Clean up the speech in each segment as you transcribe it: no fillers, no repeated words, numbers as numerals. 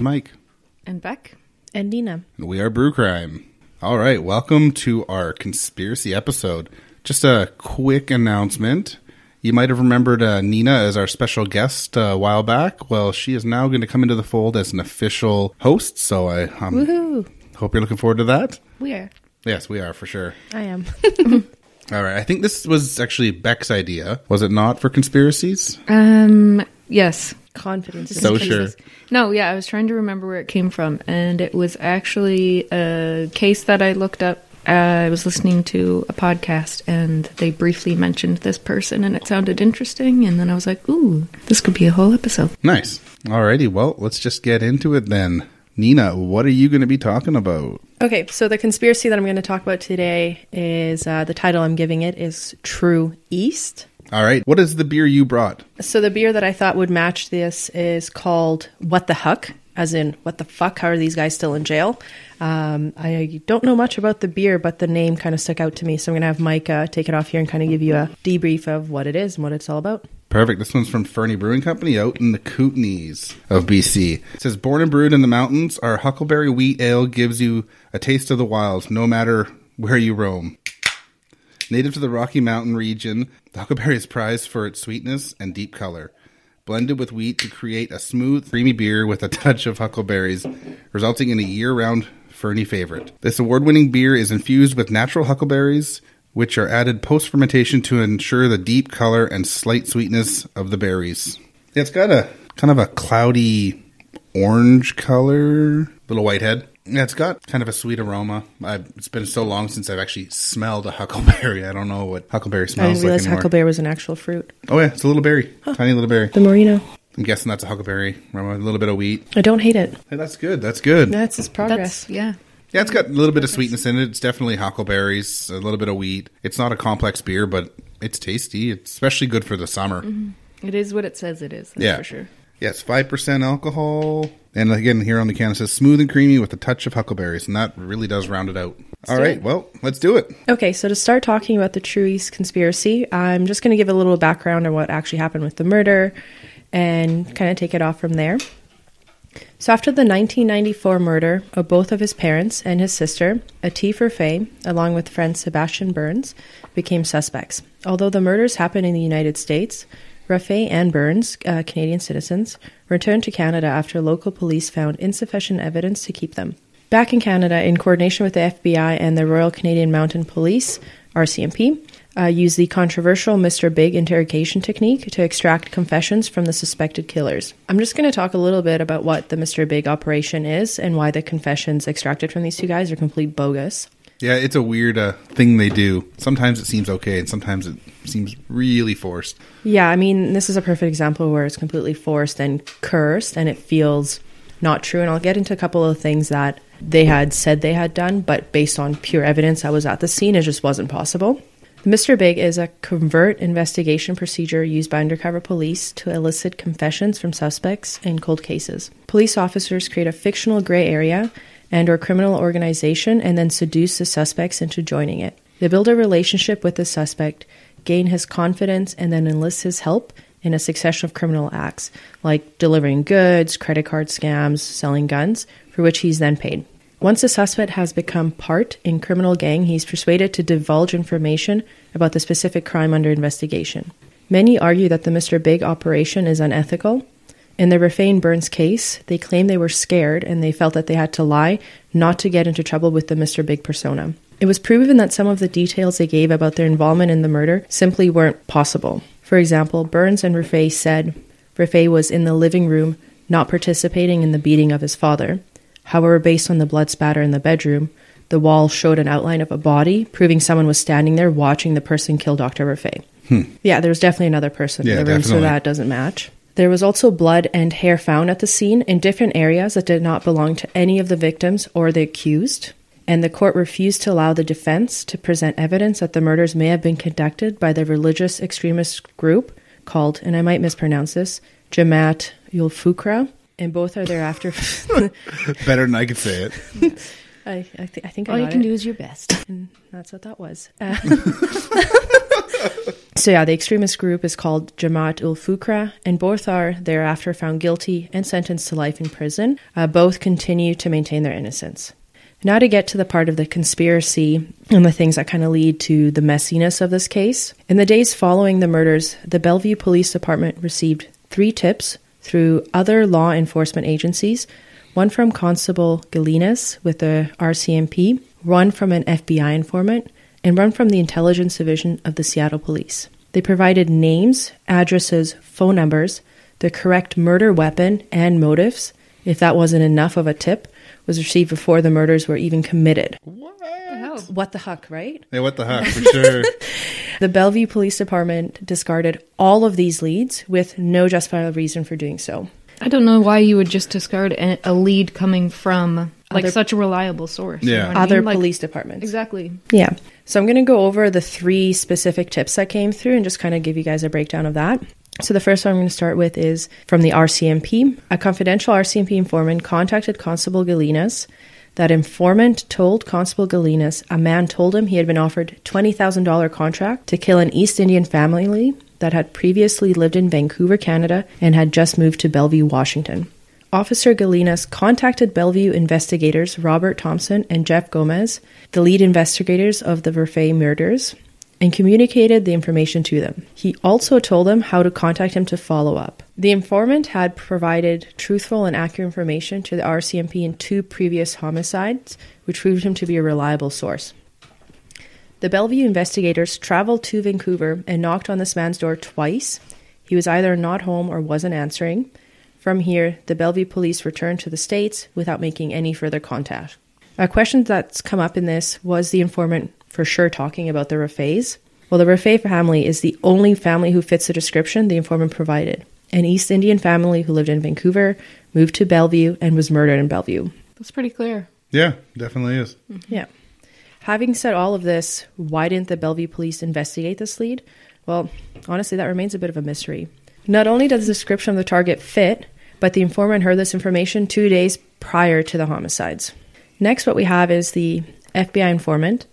Mike. And Beck. And Nina. And we are Brew Crime. All right, welcome to our conspiracy episode. Just a quick announcement. You might have remembered Nina as our special guest a while back. Well, she is now going to come into the fold as an official host, so I hope you're looking forward to that. We are. Yes, we are, for sure. I am. All right, I think this was actually Beck's idea. Was it not, for conspiracies? Yes. Confidence. So sure. No, yeah, I was trying to remember where it came from, and it was actually a case that I looked up. I was listening to a podcast, and they briefly mentioned this person, and it sounded interesting, and then I was like, ooh, this could be a whole episode. Nice. Alrighty, well, let's just get into it then. Nina, what are you going to be talking about? Okay, so the conspiracy that I'm going to talk about today is, the title I'm giving it is True East. All right, what is the beer you brought? So the beer that I thought would match this is called What the Huck, as in, what the fuck, how are these guys still in jail? I don't know much about the beer, but the name kind of stuck out to me, so I'm going to have Mike take it off here and kind of give you a debrief of what it is and what it's all about. Perfect. This one's from Fernie Brewing Company out in the Kootenays of BC. It says, born and brewed in the mountains, our Huckleberry Wheat Ale gives you a taste of the wild, no matter where you roam. Native to the Rocky Mountain region, the Huckleberry is prized for its sweetness and deep color. Blended with wheat to create a smooth, creamy beer with a touch of huckleberries, resulting in a year-round Fernie favorite. This award-winning beer is infused with natural huckleberries, which are added post-fermentation to ensure the deep color and slight sweetness of the berries. Yeah, it's got a kind of a cloudy orange color, little white head. Yeah, it's got kind of a sweet aroma. It's been so long since I've actually smelled a huckleberry. I don't know what huckleberry smells like anymore. I didn't realize huckleberry was an actual fruit. Oh yeah, it's a little berry. Tiny little berry. The Merino. I'm guessing that's a huckleberry aroma, a little bit of wheat. I don't hate it. Hey, that's good. That's good. That's its progress. Yeah, it's got a little bit of sweetness in it. It's definitely huckleberries, a little bit of wheat. It's not a complex beer, but it's tasty. It's especially good for the summer. Mm-hmm. It is what it says it is, that's for sure. Yeah, it's 5% alcohol. And again, here on the can it says smooth and creamy with a touch of huckleberries. And that really does round it out. All right, well, let's do it. Okay, so to start talking about the True East conspiracy, I'm just going to give a little background on what actually happened with the murder and kind of take it off from there. So after the 1994 murder of both of his parents and his sister, Atif Rafay, along with friend Sebastian Burns, became suspects. Although the murders happened in the United States, Rafay and Burns, Canadian citizens, returned to Canada after local police found insufficient evidence to keep them. Back in Canada, in coordination with the FBI and the Royal Canadian Mounted Police, RCMP, used the controversial Mr. Big interrogation technique to extract confessions from the suspected killers. I'm just going to talk a little bit about what the Mr. Big operation is and why the confessions extracted from these two guys are complete bogus. Yeah, it's a weird thing they do. Sometimes it seems okay, and sometimes it seems really forced. Yeah, I mean, this is a perfect example where it's completely forced and cursed, and it feels not true. And I'll get into a couple of things that they had said they had done, but based on pure evidence that was at the scene, it just wasn't possible. Mr. Big is a covert investigation procedure used by undercover police to elicit confessions from suspects in cold cases. Police officers create a fictional gray area and or criminal organization and then seduce the suspects into joining it. They build a relationship with the suspect, gain his confidence, and then enlist his help in a succession of criminal acts, like delivering goods, credit card scams, selling guns, for which he's then paid. Once the suspect has become part in criminal gang, he's persuaded to divulge information about the specific crime under investigation. Many argue that the Mr. Big operation is unethical. In the Rafay and Burns case, they claim they were scared and they felt that they had to lie not to get into trouble with the Mr. Big persona. It was proven that some of the details they gave about their involvement in the murder simply weren't possible. For example, Burns and Rafay said Rafay was in the living room not participating in the beating of his father. However, based on the blood spatter in the bedroom, the wall showed an outline of a body, proving someone was standing there watching the person kill Dr. Rafay. Yeah, there was definitely another person in the room, so that doesn't match. There was also blood and hair found at the scene in different areas that did not belong to any of the victims or the accused, and the court refused to allow the defense to present evidence that the murders may have been conducted by the religious extremist group called, and I might mispronounce this, Jamaat Ul-Fuqra, and both are thereafter... Better than I could say it. I think all you can do is your best. And that's what that was. So yeah, the extremist group is called Jamaat ul-Fukra, and both are thereafter found guilty and sentenced to life in prison. Both continue to maintain their innocence. Now to get to the part of the conspiracy and the things that kind of lead to the messiness of this case. In the days following the murders, the Bellevue Police Department received 3 tips through other law enforcement agencies, one from Constable Galinas with the RCMP, one from an FBI informant, and one from the Intelligence Division of the Seattle Police. They provided names, addresses, phone numbers, the correct murder weapon, and motives. If that wasn't enough of a tip, was received before the murders were even committed. What the Huck, right? Yeah, what the Huck, for sure. The Bellevue Police Department discarded all of these leads with no justifiable reason for doing so. I don't know why you would just discard a lead coming from such a reliable source. Yeah. You know what Other I mean? police departments. Exactly. Yeah. So I'm going to go over the 3 specific tips that came through and just kind of give you guys a breakdown of that. So the first one I'm going to start with is from the RCMP. A confidential RCMP informant contacted Constable Galinas. That informant told Constable Galinas a man told him he had been offered $20,000 contract to kill an East Indian family that had previously lived in Vancouver, Canada, and had just moved to Bellevue, Washington. Officer Galinas contacted Bellevue investigators Robert Thompson and Jeff Gomez, the lead investigators of the Fernie murders, and communicated the information to them. He also told them how to contact him to follow up. The informant had provided truthful and accurate information to the RCMP in 2 previous homicides, which proved him to be a reliable source. The Bellevue investigators traveled to Vancouver and knocked on this man's door twice. He was either not home or wasn't answering. From here, the Bellevue police returned to the States without making any further contact. A question that's come up in this was the informant for sure talking about the Raffets. Well, the Raffet family is the only family who fits the description the informant provided. An East Indian family who lived in Vancouver, moved to Bellevue, and was murdered in Bellevue. That's pretty clear. Yeah, definitely is. Mm-hmm. Yeah. Having said all of this, why didn't the Bellevue police investigate this lead? Well, honestly, that remains a bit of a mystery. Not only does the description of the target fit, but the informant heard this information 2 days prior to the homicides. Next, what we have is the FBI informant.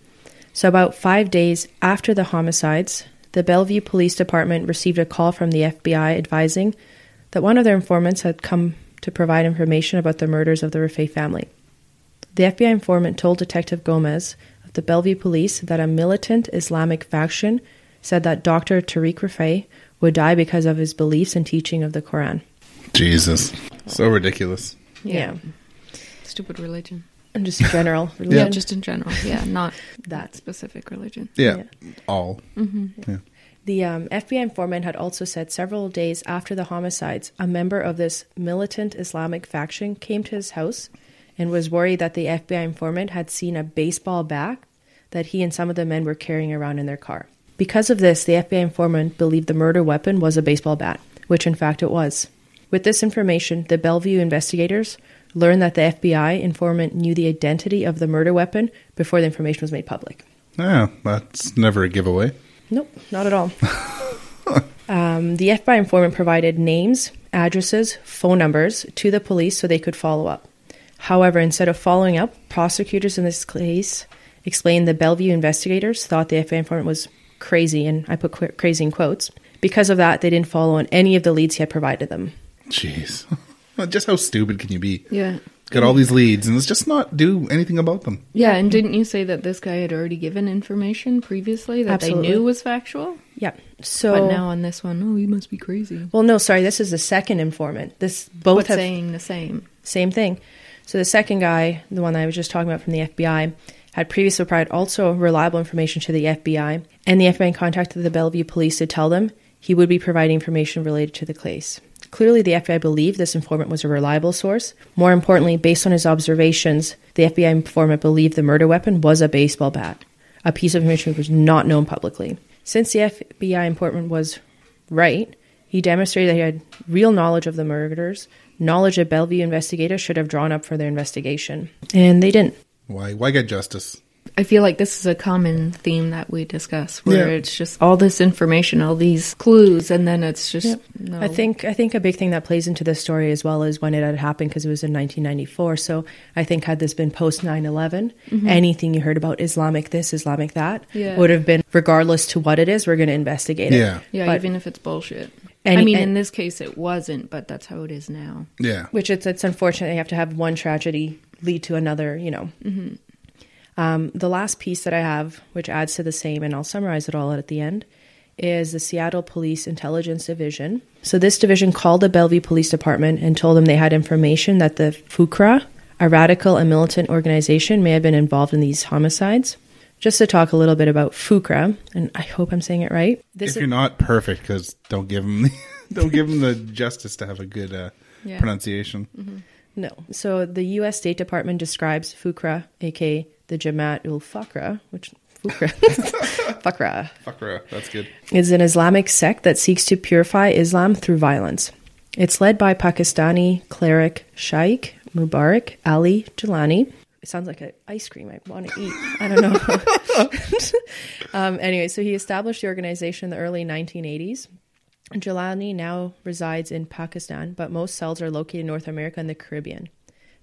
So about 5 days after the homicides, the Bellevue Police Department received a call from the FBI advising that one of their informants had come to provide information about the murders of the Raffet family. The FBI informant told Detective Gomez of the Bellevue Police that a militant Islamic faction said that Dr. Tariq Raffet would die because of his beliefs and teaching of the Quran. Jesus. So ridiculous. Yeah. Stupid religion. And just general religion. Yeah, just in general. Yeah, not that specific religion. Yeah. All. Mm-hmm. Yeah. The FBI informant had also said several days after the homicides, a member of this militant Islamic faction came to his house and was worried that the FBI informant had seen a baseball bat that he and some of the men were carrying around in their car. Because of this, the FBI informant believed the murder weapon was a baseball bat, which in fact it was. With this information, the Bellevue investigators learned that the FBI informant knew the identity of the murder weapon before the information was made public. Yeah, that's never a giveaway. Nope, not at all. The FBI informant provided names, addresses, phone numbers to the police so they could follow up. However, instead of following up, prosecutors in this case explained the Bellevue investigators thought the FBI informant was crazy, and I put crazy in quotes. Because of that, they didn't follow on any of the leads he had provided them. Jeez. Just how stupid can you be? Yeah. Got all these leads and let's just not do anything about them. Yeah, and didn't you say that this guy had already given information previously that Absolutely. they knew was factual? Yeah. So, but now on this one, oh, he must be crazy. Well, no, sorry, this is the second informant. Both have saying the same. Same thing. So the second guy, the one that I was just talking about from the FBI, had previously provided also reliable information to the FBI, and the FBI contacted the Bellevue police to tell them he would be providing information related to the case. Clearly, the FBI believed this informant was a reliable source. More importantly, based on his observations, the FBI informant believed the murder weapon was a baseball bat, a piece of information which was not known publicly. Since the FBI informant was right, he demonstrated that he had real knowledge of the murders, knowledge that Bellevue investigators should have drawn up for their investigation. And they didn't. Why get justice? I feel like this is a common theme that we discuss, where it's just all this information, all these clues, and then it's just no. I think a big thing that plays into this story as well is when it had happened, because it was in 1994. So I think had this been post 9/11, anything you heard about Islamic this, Islamic that would have been, regardless to what it is, we're going to investigate it. Yeah, But even if it's bullshit. In this case, it wasn't, but that's how it is now. Yeah. Which it's unfortunate you have to have one tragedy lead to another, you know. The last piece that I have, which adds to the same, and I'll summarize it all at the end, is the Seattle Police Intelligence Division. So this division called the Bellevue Police Department and told them they had information that the FUCRA, a radical and militant organization, may have been involved in these homicides. Just to talk a little bit about FUCRA, and I hope I'm saying it right. If you're not, perfect, because don't give them the justice to have a good pronunciation. No. So the U.S. State Department describes FUCRA, aka the Jamaat ul Fakra, which Fakra. Fakra, that's good. Is an Islamic sect that seeks to purify Islam through violence. It's led by Pakistani cleric Sheikh Mubarak Ali Jilani. It sounds like an ice cream I want to eat. I don't know. Anyway, so he established the organization in the early 1980s. Jilani now resides in Pakistan, but most cells are located in North America and the Caribbean.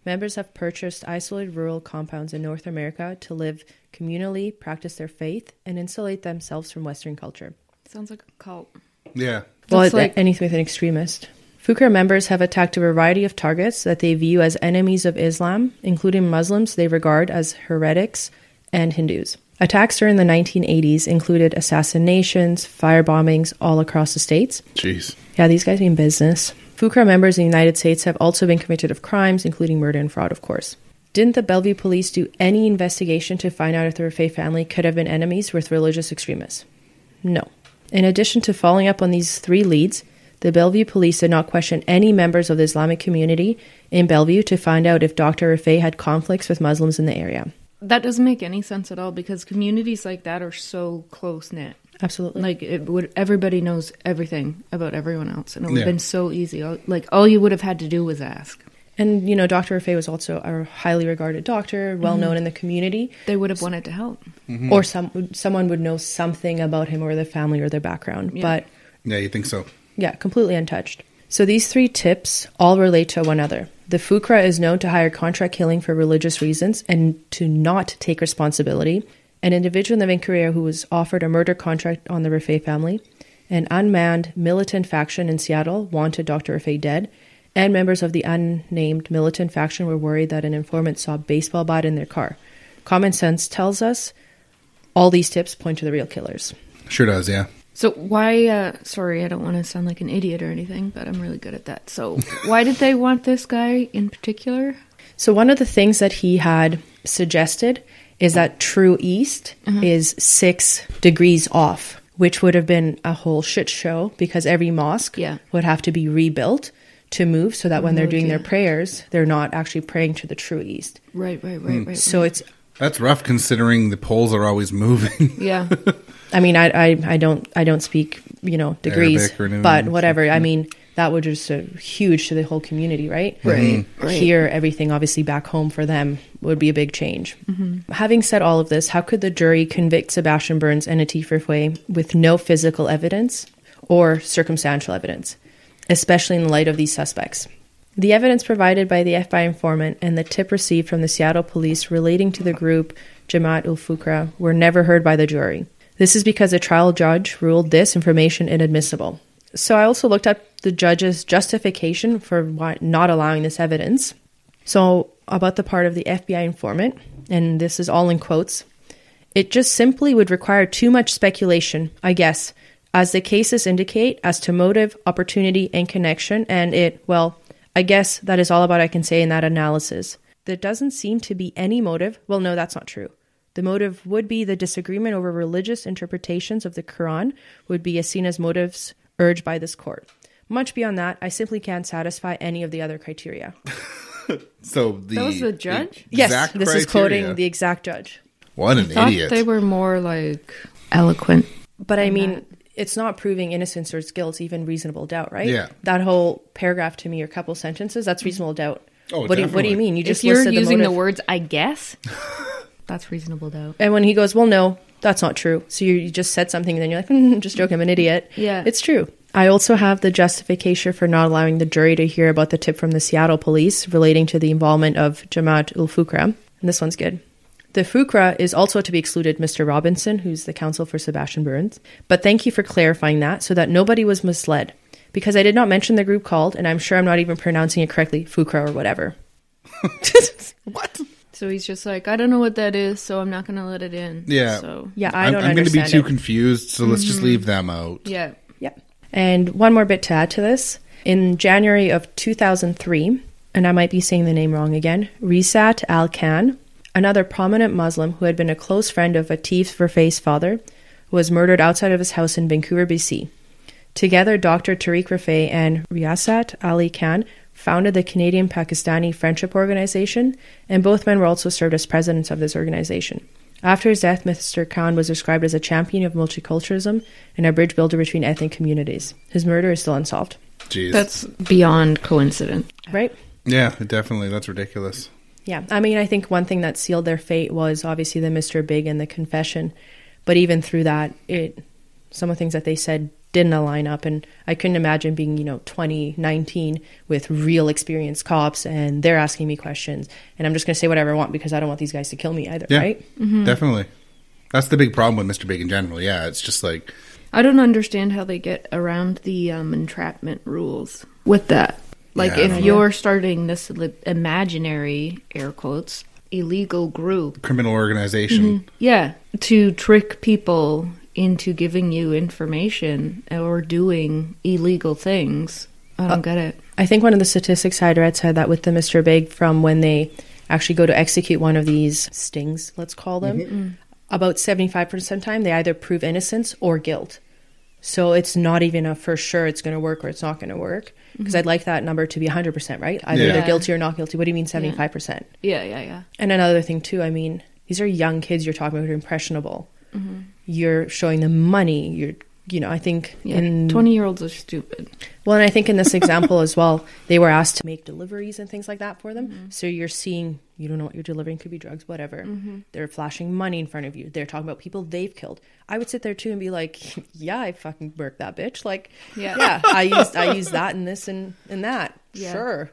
Members have purchased isolated rural compounds in North America to live communally, practice their faith, and insulate themselves from Western culture. Sounds like a cult. Yeah. Well, anything with an extremist. FUCRA members have attacked a variety of targets that they view as enemies of Islam, including Muslims they regard as heretics and Hindus. Attacks during the 1980s included assassinations, firebombings all across the states. Jeez. Yeah, these guys mean business. FUCRA members in the United States have also been convicted of crimes, including murder and fraud, of course. Didn't the Bellevue police do any investigation to find out if the Rafay family could have been enemies with religious extremists? No. In addition to following up on these three leads, the Bellevue police did not question any members of the Islamic community in Bellevue to find out if Dr. Rafay had conflicts with Muslims in the area. That doesn't make any sense at all, because communities like that are so close-knit. Absolutely. Like, everybody knows everything about everyone else, and it would have been so easy. Like, all you would have had to do was ask. And, you know, Dr. Rafay was also a highly regarded doctor, well-known in the community. They would have wanted to help. Or someone would know something about him or their family or their background. Yeah. But Yeah, you think so? yeah, completely untouched. So these three tips all relate to one another. The FUCRA is known to hire contract killing for religious reasons and to not take responsibility. An individual in the Vancouver area who was offered a murder contract on the Rafay family. An unmanned militant faction in Seattle wanted Dr. Rafay dead. And members of the unnamed militant faction were worried that an informant saw a baseball bat in their car. Common sense tells us all these tips point to the real killers. Sure does, yeah. So why, sorry, I don't want to sound like an idiot or anything, but I'm really good at that. So why did they want this guy in particular? So one of the things that he had suggested is that true east is 6 degrees off, which would have been a whole shit show because every mosque would have to be rebuilt to move so that when they're doing their prayers, they're not actually praying to the true east. Right. So it's... That's rough considering the poles are always moving. Yeah. I mean, I don't speak, degrees, but whatever. I mean, that would just huge to the whole community, right? Right. Here, everything obviously back home for them would be a big change. Having said all of this, how could the jury convict Sebastian Burns and Atif Rafay with no physical evidence or circumstantial evidence, especially in the light of these suspects? The evidence provided by the FBI informant and the tip received from the Seattle police relating to the group Jamaat ul Fakra were never heard by the jury. This is because a trial judge ruled this information inadmissible. So I also looked up the judge's justification for not allowing this evidence. So about the part of the FBI informant, and this is all in quotes, it just simply would require too much speculation, I guess, as the cases indicate, as to motive, opportunity, and connection, and I guess that is all about I can say in that analysis. There doesn't seem to be any motive. Well, no, that's not true. The motive would be the disagreement over religious interpretations of the Quran would be seen as motives urged by this court. Much beyond that, I simply can't satisfy any of the other criteria. So that was the judge? Yes, this is quoting the exact judge. What an idiot. They were more like eloquent. But I mean... It's not proving innocence or guilt, even reasonable doubt, right? Yeah. That whole paragraph to me, or couple sentences, that's reasonable doubt. Oh, what do you mean? You just if you're listed using the the motive. words, I guess, That's reasonable doubt. And when he goes, well, no, that's not true. So you just said something and then you're like, just joking, I'm an idiot. Yeah. It's true. I also have the justification for not allowing the jury to hear about the tip from the Seattle police relating to the involvement of Jamaat ul-Fukra. And this one's good. The Fukra is also to be excluded Mr. Robinson, who's the counsel for Sebastian Burns. But thank you for clarifying that so that nobody was misled. Because I did not mention the group called, and I'm sure I'm not even pronouncing it correctly, Fukra or whatever. What? So he's just like, I don't know what that is, so I'm not going to let it in. Yeah. So Yeah, I don't I'm going to be understand too it. confused, so let's just leave them out. yeah. Yeah. And one more bit to add to this. In January of 2003, and I might be saying the name wrong again, Risat Al-Khan, another prominent Muslim who had been a close friend of Atif Verfay's father, was murdered outside of his house in Vancouver, BC. Together, Dr. Tariq Rafay and Riyasat Ali Khan founded the Canadian-Pakistani Friendship Organization, and both men were also served as presidents of this organization. After his death, Mr. Khan was described as a champion of multiculturalism and a bridge builder between ethnic communities. His murder is still unsolved. Jeez. That's beyond coincident. Right? Yeah, definitely. That's ridiculous. Yeah. I mean, I think one thing that sealed their fate was obviously the Mr. Big and the confession. But even through that, some of the things that they said didn't align up. And I couldn't imagine being, 2019 with real experienced cops and they're asking me questions. And I'm just going to say whatever I want because I don't want these guys to kill me either, Yeah, right? definitely. That's the big problem with Mr. Big in general. Yeah, it's just like... I don't understand how they get around the entrapment rules with that. Like, Yeah, I if don't you're starting this imaginary, air quotes, illegal group, criminal organization. yeah, to trick people into giving you information or doing illegal things, I don't get it. I think one of the statistics I read said that with the Mr. Big, from when they actually go to execute one of these stings, let's call them, about 75% of the time they either prove innocence or guilt. So it's not even a for sure it's going to work or it's not going to work. Because I'd like that number to be 100%, right? Either Yeah. they're guilty or not guilty. What do you mean 75%? Yeah. And another thing too, I mean, these are young kids you're talking about who are impressionable. You're showing them money. I think Yeah, in 20-year-olds are stupid. Well, and I think in this example as well, they were asked to make deliveries and things like that for them. So you're seeing, you don't know what you're delivering, could be drugs, whatever. They're flashing money in front of you. They're talking about people they've killed. I would sit there too and be like, yeah, I fucking worked that bitch. Like, Yeah. I used that and this and that. Yeah. Sure.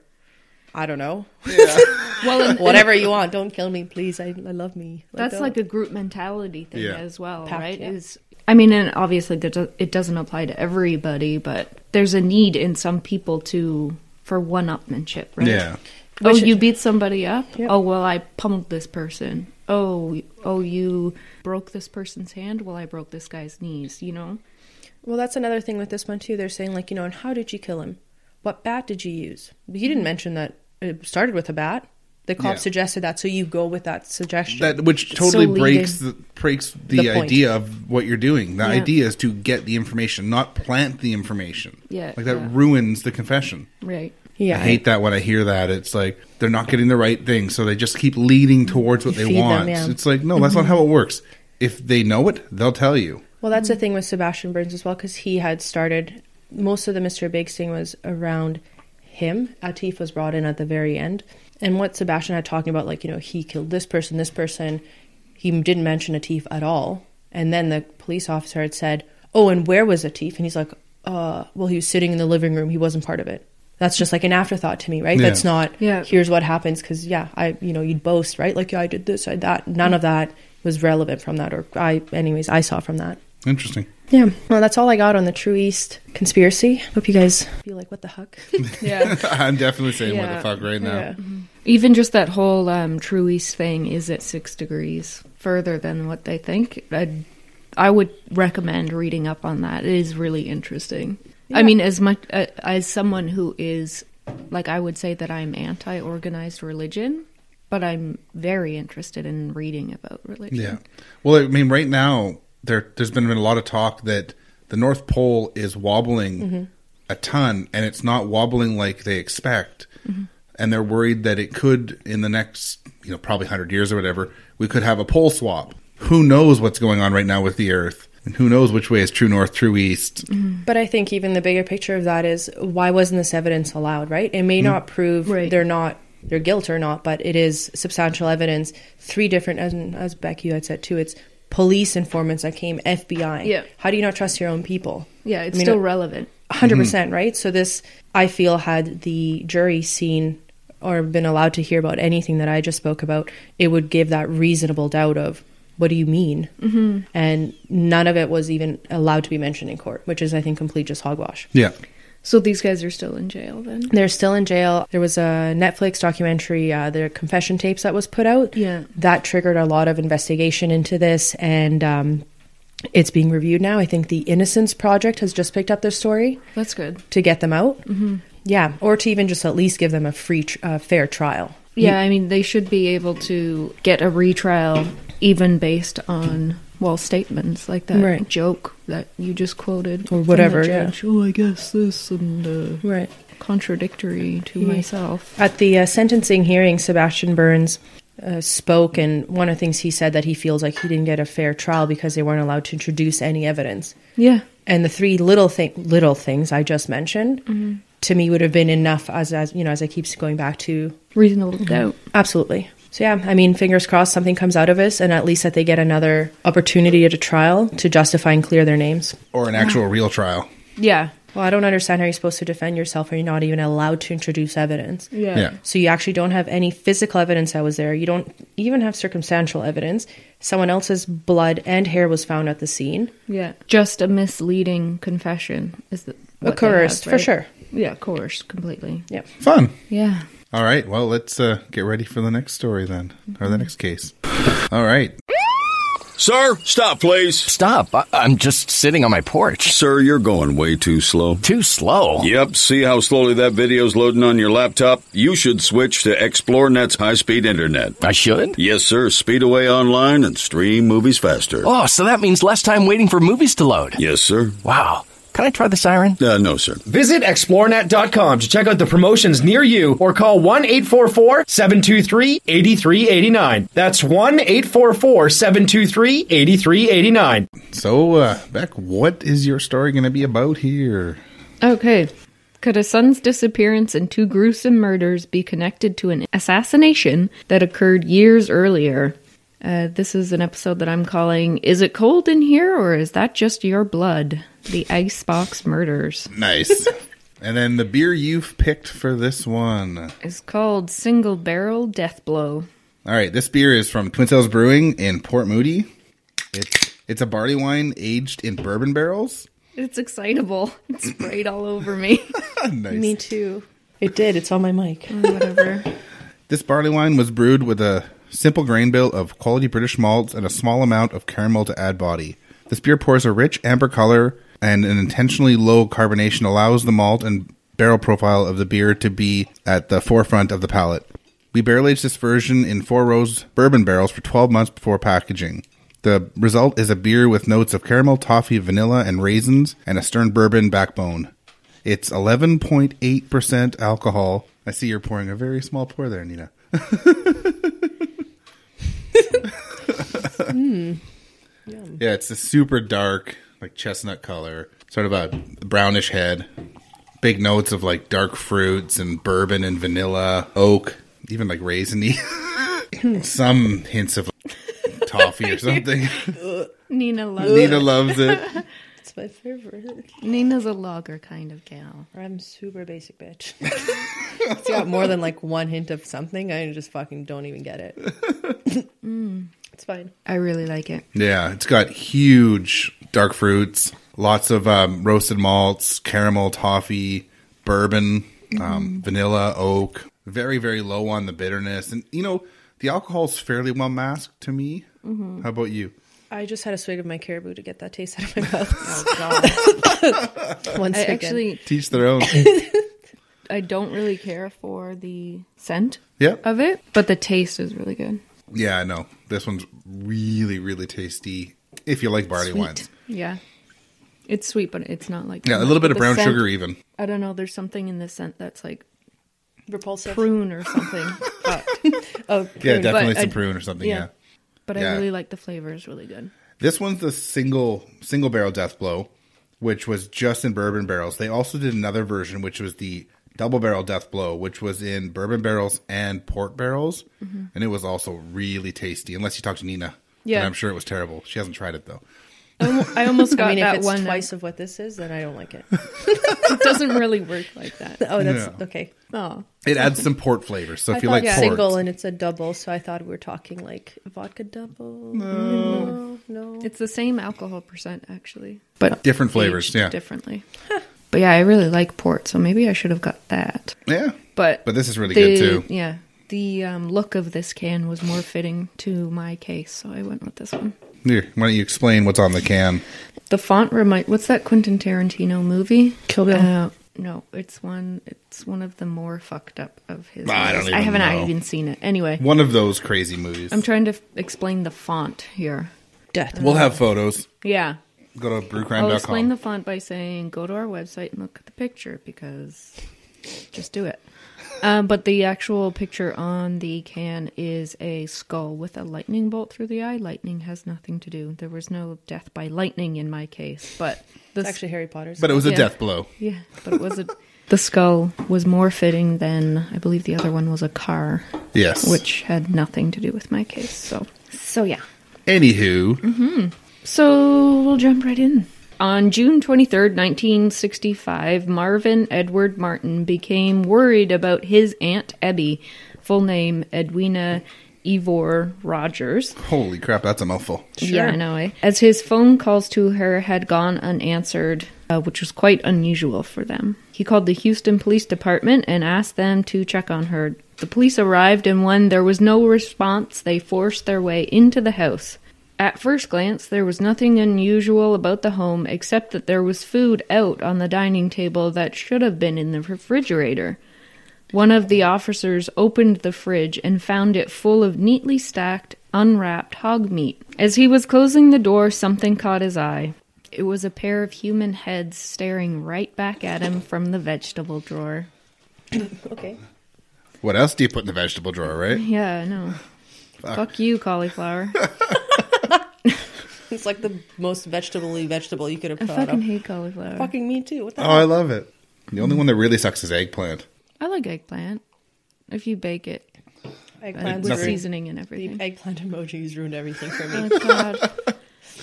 I don't know. Well, and Whatever you want. Don't kill me, please. I love me. that's don't. like a group mentality thing Yeah. as well, Pact, right? yeah. I mean, and obviously it doesn't apply to everybody, but there's a need in some people for one-upmanship, right? Yeah. Oh, Which- you beat somebody up? Yep. Oh, well, I pummeled this person. Oh, you broke this person's hand? Well, I broke this guy's knees, Well, that's another thing with this one too. They're saying like, and how did you kill him? What bat did you use? But you didn't mention that it started with a bat. The cop Yeah. suggested that, so you go with that suggestion. That which totally So breaks the The point. idea of what you're doing. The Yeah. idea is to get the information, not plant the information. Yeah, Like that yeah. ruins the confession. Right. yeah, I hate that when I hear that. It's like they're not getting the right thing, so they just keep leading towards what You they feed them, want. yeah. It's like, no, that's not how it works. If they know it, they'll tell you. Well, that's the thing with Sebastian Burns as well, because he had started, most of the Mr. Big thing was around him. Atif was brought in at the very end. And what Sebastian had talking about, like, he killed this person, he didn't mention Atif at all. And then the police officer had said, oh, and where was Atif? And he's like, well, he was sitting in the living room. He wasn't part of it. That's just like an afterthought to me, right? Yeah. That's not, Yeah. here's what happens. Because, you'd boast, right? Like, yeah, I did this, I did that. None of that was relevant from that. I saw from that. Interesting. Yeah. Well, that's all I got on the True East conspiracy. Hope you guys feel like, what the heck? Yeah. I'm definitely saying what Yeah. the fuck right now. Yeah. Even just that whole True East thing is at 6 degrees further than what they think. I would recommend reading up on that. It is really interesting. Yeah. I mean, as much as someone who is, like, I would say that I'm anti-organized religion, but I'm very interested in reading about religion. Yeah. Well, I mean, right now, there's been a lot of talk that the North Pole is wobbling a ton, and it's not wobbling like they expect. And they're worried that it could, in the next, probably 100 years or whatever, we could have a pole swap. Who knows what's going on right now with the Earth? And who knows which way is true north, true east? But I think even the bigger picture of that is, why wasn't this evidence allowed, right? It may not prove Right. they're not their guilt or not, but it is substantial evidence. 3 different, as Becky had said too, it's police informants that came, FBI. Yeah. How do you not trust your own people? Yeah, it's still relevant. 100%, right? So this, I feel, had the jury seen or been allowed to hear about anything that I just spoke about, it would give that reasonable doubt of, what do you mean? Mm-hmm. And none of it was even allowed to be mentioned in court, which is, I think, complete just hogwash. Yeah. So these guys are still in jail then? They're still in jail. There was a Netflix documentary, their confession tapes that was put out. Yeah. That triggered a lot of investigation into this, and it's being reviewed now. I think the Innocence Project has just picked up their story. That's good. To get them out. Mm-hmm. Yeah, or to even just at least give them a free, fair trial. Yeah, I mean, they should be able to get a retrial even based on, well, statements like that joke that you just quoted. Or whatever, yeah. Oh, I guess this and right. Contradictory to myself. At the sentencing hearing, Sebastian Burns spoke, and one of the things he said that he feels like he didn't get a fair trial because they weren't allowed to introduce any evidence. Yeah. And the 3 little things I just mentioned, to me, would have been enough, as you know, as I keep going back to... Reasonable doubt. Absolutely. So yeah, I mean, fingers crossed something comes out of this, and at least that they get another opportunity at a trial to justify and clear their names. Or an actual real trial. Yeah. Well, I don't understand how you're supposed to defend yourself when you're not even allowed to introduce evidence. Yeah. So you actually don't have any physical evidence that was there. You don't even have circumstantial evidence. Someone else's blood and hair was found at the scene. Yeah. Just a misleading confession is coerced, right? For sure. Yeah, coerced completely. Yeah. Fun. Yeah. All right. Well, let's get ready for the next story then, or the next case. All right. Sir, stop, please. Stop. I'm just sitting on my porch. Sir, you're going way too slow. Too slow? Yep. See how slowly that video's loading on your laptop? You should switch to ExploreNet's high-speed internet. I should? Yes, sir. Speed away online and stream movies faster. Oh, so that means less time waiting for movies to load. Yes, sir. Wow. Can I try the siren? No, sir. Visit explorenet.com to check out the promotions near you or call 1-844-723-8389. That's 1-844-723-8389. So, Beck, what is your story going to be about here? Okay. Could a son's disappearance and 2 gruesome murders be connected to an assassination that occurred years earlier? This is an episode that I'm calling, Is It Cold in Here or Is That Just Your Blood? The Icebox Murders. Nice. And then the beer you've picked for this one is called Single Barrel Death Blow. All right, this beer is from Twin Sails Brewing in Port Moody. It's a barley wine aged in bourbon barrels. It's excitable. It sprayed all over me. Nice. Me too. It did. It's on my mic. Whatever. This barley wine was brewed with a simple grain bill of quality British malts and a small amount of caramel to add body. This beer pours a rich amber color, and an intentionally low carbonation allows the malt and barrel profile of the beer to be at the forefront of the palate. We barrel-aged this version in 4-rows bourbon barrels for 12 months before packaging. The result is a beer with notes of caramel, toffee, vanilla, and raisins, and a stern bourbon backbone. It's 11.8% alcohol. I see you're pouring a very small pour there, Nina. Yeah, it's a super dark, like chestnut color, sort of a brownish head. Big notes of like dark fruits and bourbon and vanilla, oak, even like raisiny. Some hints of toffee or something. Nina loves it. It's my favorite. Nina's a lager kind of gal. I'm super basic bitch. It's got more than like one hint of something. I just fucking don't even get it. It's fine. I really like it. Yeah, it's got huge dark fruits, lots of roasted malts, caramel, toffee, bourbon, vanilla, oak. Very, very low on the bitterness. And, you know, the alcohol's fairly well masked to me. Mm-hmm. How about you? I just had a swig of my caribou to get that taste out of my mouth. Oh, God. Once again. Actually, teach their own. I don't really care for the scent Yep. of it, but the taste is really good. Yeah, I know. This one's really, really tasty if you like barley wines. Yeah. It's sweet, but it's not like... Yeah, a little bit of brown scent, sugar even. I don't know. There's something in the scent that's like... repulsive. Prune or something. Oh, prune. Yeah, definitely But some prune or something, yeah. But Yeah. I really like the flavor. It's really good. This one's the single barrel death blow, which was just in bourbon barrels. They also did another version, which was the double barrel death blow, which was in bourbon barrels and port barrels. And it was also really tasty, unless you talk to Nina. Yeah. And I'm sure it was terrible. She hasn't tried it, though. I almost got if that it's one. twice of what this is, then I don't like it. It doesn't really work like that. Oh, that's No. okay. Oh, It adds some port flavors. So if you thought like it's port, single and it's a double, so I thought we were talking like vodka double. No. it's the same alcohol percent actually, but Different flavors, aged yeah. differently. But yeah, I really like port, so maybe I should have got that. yeah. But But this is really good, too. Yeah, the look of this can was more fitting to my case, so I went with this one. Here, why don't you explain what's on the can? The font what's that Quentin Tarantino movie? Kill Bill. No, it's one of the more fucked up of his. I don't movies. even haven't know. even seen it. Anyway, One of those crazy movies. I'm trying to explain the font here. Death. We'll have photos. Yeah. Go to I'll brewcrime.com. explain the font by saying go to our website and look at the picture, because just do it. But the actual picture on the can is a skull with a lightning bolt through the eye. Lightning has nothing to do. There was no death by lightning in my case, but this It's actually Harry Potter's. But it was a Yeah. death blow. yeah, but it was the skull was more fitting than I believe the other one was a car, Yes. which had nothing to do with my case. So yeah. Anywho, So we'll jump right in. On June 23rd, 1965, Marvin Edward Martin became worried about his Aunt Ebby, full name Edwina Ivor Rogers. holy crap, that's a mouthful. Yeah, I know, eh? As his phone calls to her had gone unanswered, which was quite unusual for them. He called the Houston Police Department and asked them to check on her. The police arrived, and when there was no response, they forced their way into the house. At first glance, there was nothing unusual about the home except that there was food out on the dining table that should have been in the refrigerator. One of the officers opened the fridge and found it full of neatly stacked, unwrapped hog meat. As he was closing the door, something caught his eye. It was a pair of human heads staring right back at him from the vegetable drawer. Okay. What else do you put in the vegetable drawer, right? Yeah, I know. Fuck you, cauliflower. It's like the most vegetable you could have I thought fucking of. hate cauliflower. Fucking me too. What the Oh, hell? I love it. The only one that really sucks is eggplant. I like eggplant. If you bake it Eggplant's with nothing. seasoning and The everything. eggplant emojis ruined everything for me. Oh, God.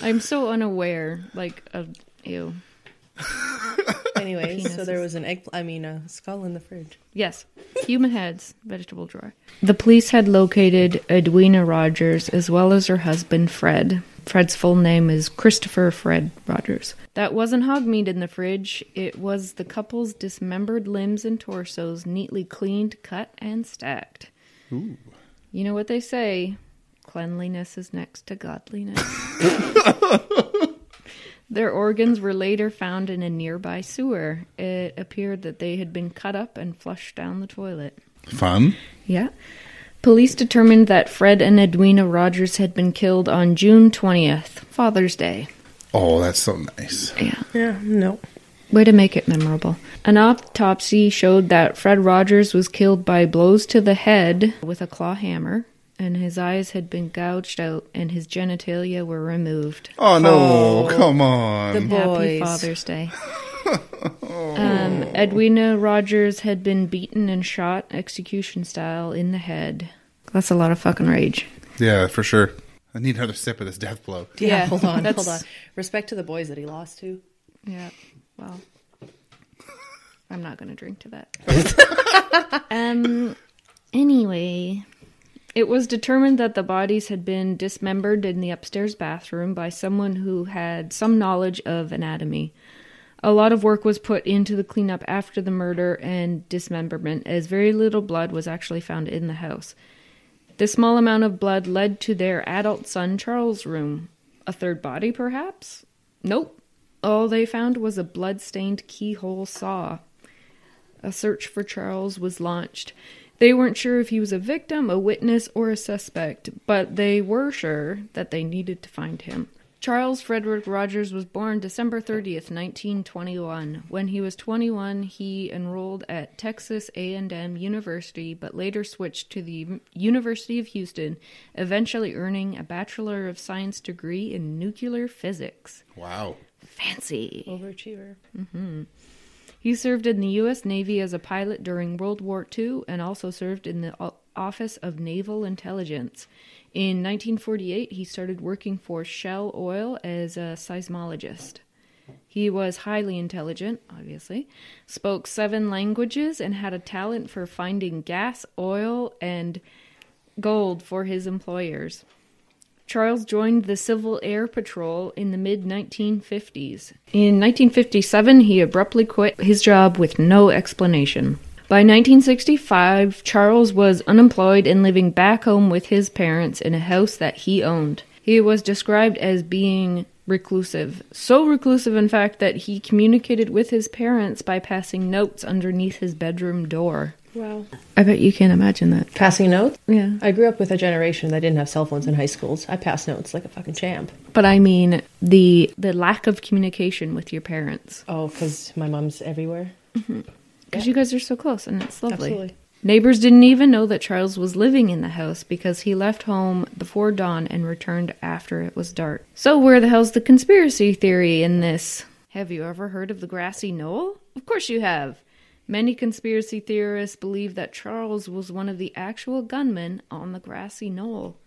I'm so unaware. Ew. Anyways, so Penises. there was a skull in the fridge. Yes. Human heads, vegetable drawer. The police had located Edwina Rogers as well as her husband, Fred. Fred's full name is Christopher Fred Rogers. That wasn't hog meat in the fridge. It was the couple's dismembered limbs and torsos, neatly cleaned, cut, and stacked. Ooh. You know what they say? Cleanliness is next to godliness. Their organs were later found in a nearby sewer. It appeared that they had been cut up and flushed down the toilet. Fun. Yeah. Police determined that Fred and Edwina Rogers had been killed on June 20th, Father's Day. Oh, that's so nice. Yeah. Yeah, no. Way to make it memorable. An autopsy showed that Fred Rogers was killed by blows to the head with a claw hammer, and his eyes had been gouged out and his genitalia were removed. Oh, no. Oh. Come on. The Happy boys. Father's Day. Edwina Rogers had been beaten and shot execution style in the head. That's a lot of fucking rage. Yeah, for sure. I need another sip of this death blow. Yeah, hold on. that's- Respect to the boys that he lost to. Yeah, well, I'm not going to drink to that. Anyway, it was determined that the bodies had been dismembered in the upstairs bathroom by someone who had some knowledge of anatomy. A lot of work was put into the cleanup after the murder and dismemberment, as very little blood was actually found in the house. This small amount of blood led to their adult son Charles' room. A third body, perhaps? Nope. All they found was a blood-stained keyhole saw. A search for Charles was launched. They weren't sure if he was a victim, a witness, or a suspect, but they were sure that they needed to find him. Charles Frederick Rogers was born December 30th, 1921. When he was 21, he enrolled at Texas A&M University, but later switched to the University of Houston, eventually earning a Bachelor of Science degree in nuclear physics. Wow. Fancy. Overachiever. He served in the U.S. Navy as a pilot during World War II and also served in the Office of Naval Intelligence. In 1948, he started working for Shell Oil as a seismologist. He was highly intelligent, obviously, spoke 7 languages, and had a talent for finding gas, oil, and gold for his employers. Charles joined the Civil Air Patrol in the mid-1950s. In 1957, he abruptly quit his job with no explanation. By 1965, Charles was unemployed and living back home with his parents in a house that he owned. He was described as being reclusive. So reclusive, in fact, that he communicated with his parents by passing notes underneath his bedroom door. Wow. I bet you can't imagine that. Passing notes? Yeah. I grew up with a generation that didn't have cell phones in high schools. I passed notes like a fucking champ. But I mean, the lack of communication with your parents. Oh, because my mom's everywhere? Because you guys are so close, and it's lovely. Absolutely. Neighbors didn't even know that Charles was living in the house because he left home before dawn and returned after it was dark. So where the hell's the conspiracy theory in this? Have you ever heard of the grassy knoll? Of course you have. Many conspiracy theorists believe that Charles was one of the actual gunmen on the grassy knoll.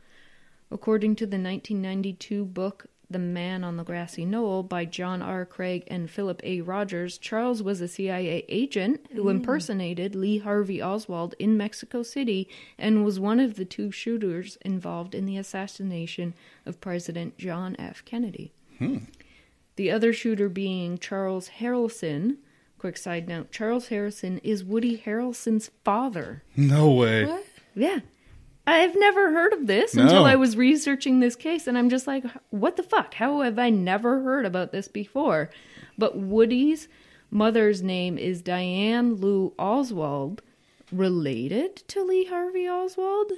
According to the 1992 book The Man on the Grassy Knoll by John R. Craig and Philip A. Rogers, Charles was a CIA agent who impersonated Lee Harvey Oswald in Mexico City and was one of the 2 shooters involved in the assassination of President John F. Kennedy. The other shooter being Charles Harrelson. Quick side note, Charles Harrelson is Woody Harrelson's father. No way. What? Yeah. I've never heard of this until I was researching this case, and I'm just like, what the fuck? How have I never heard about this before? But Woody's mother's name is Diane Lou Oswald, related to Lee Harvey Oswald?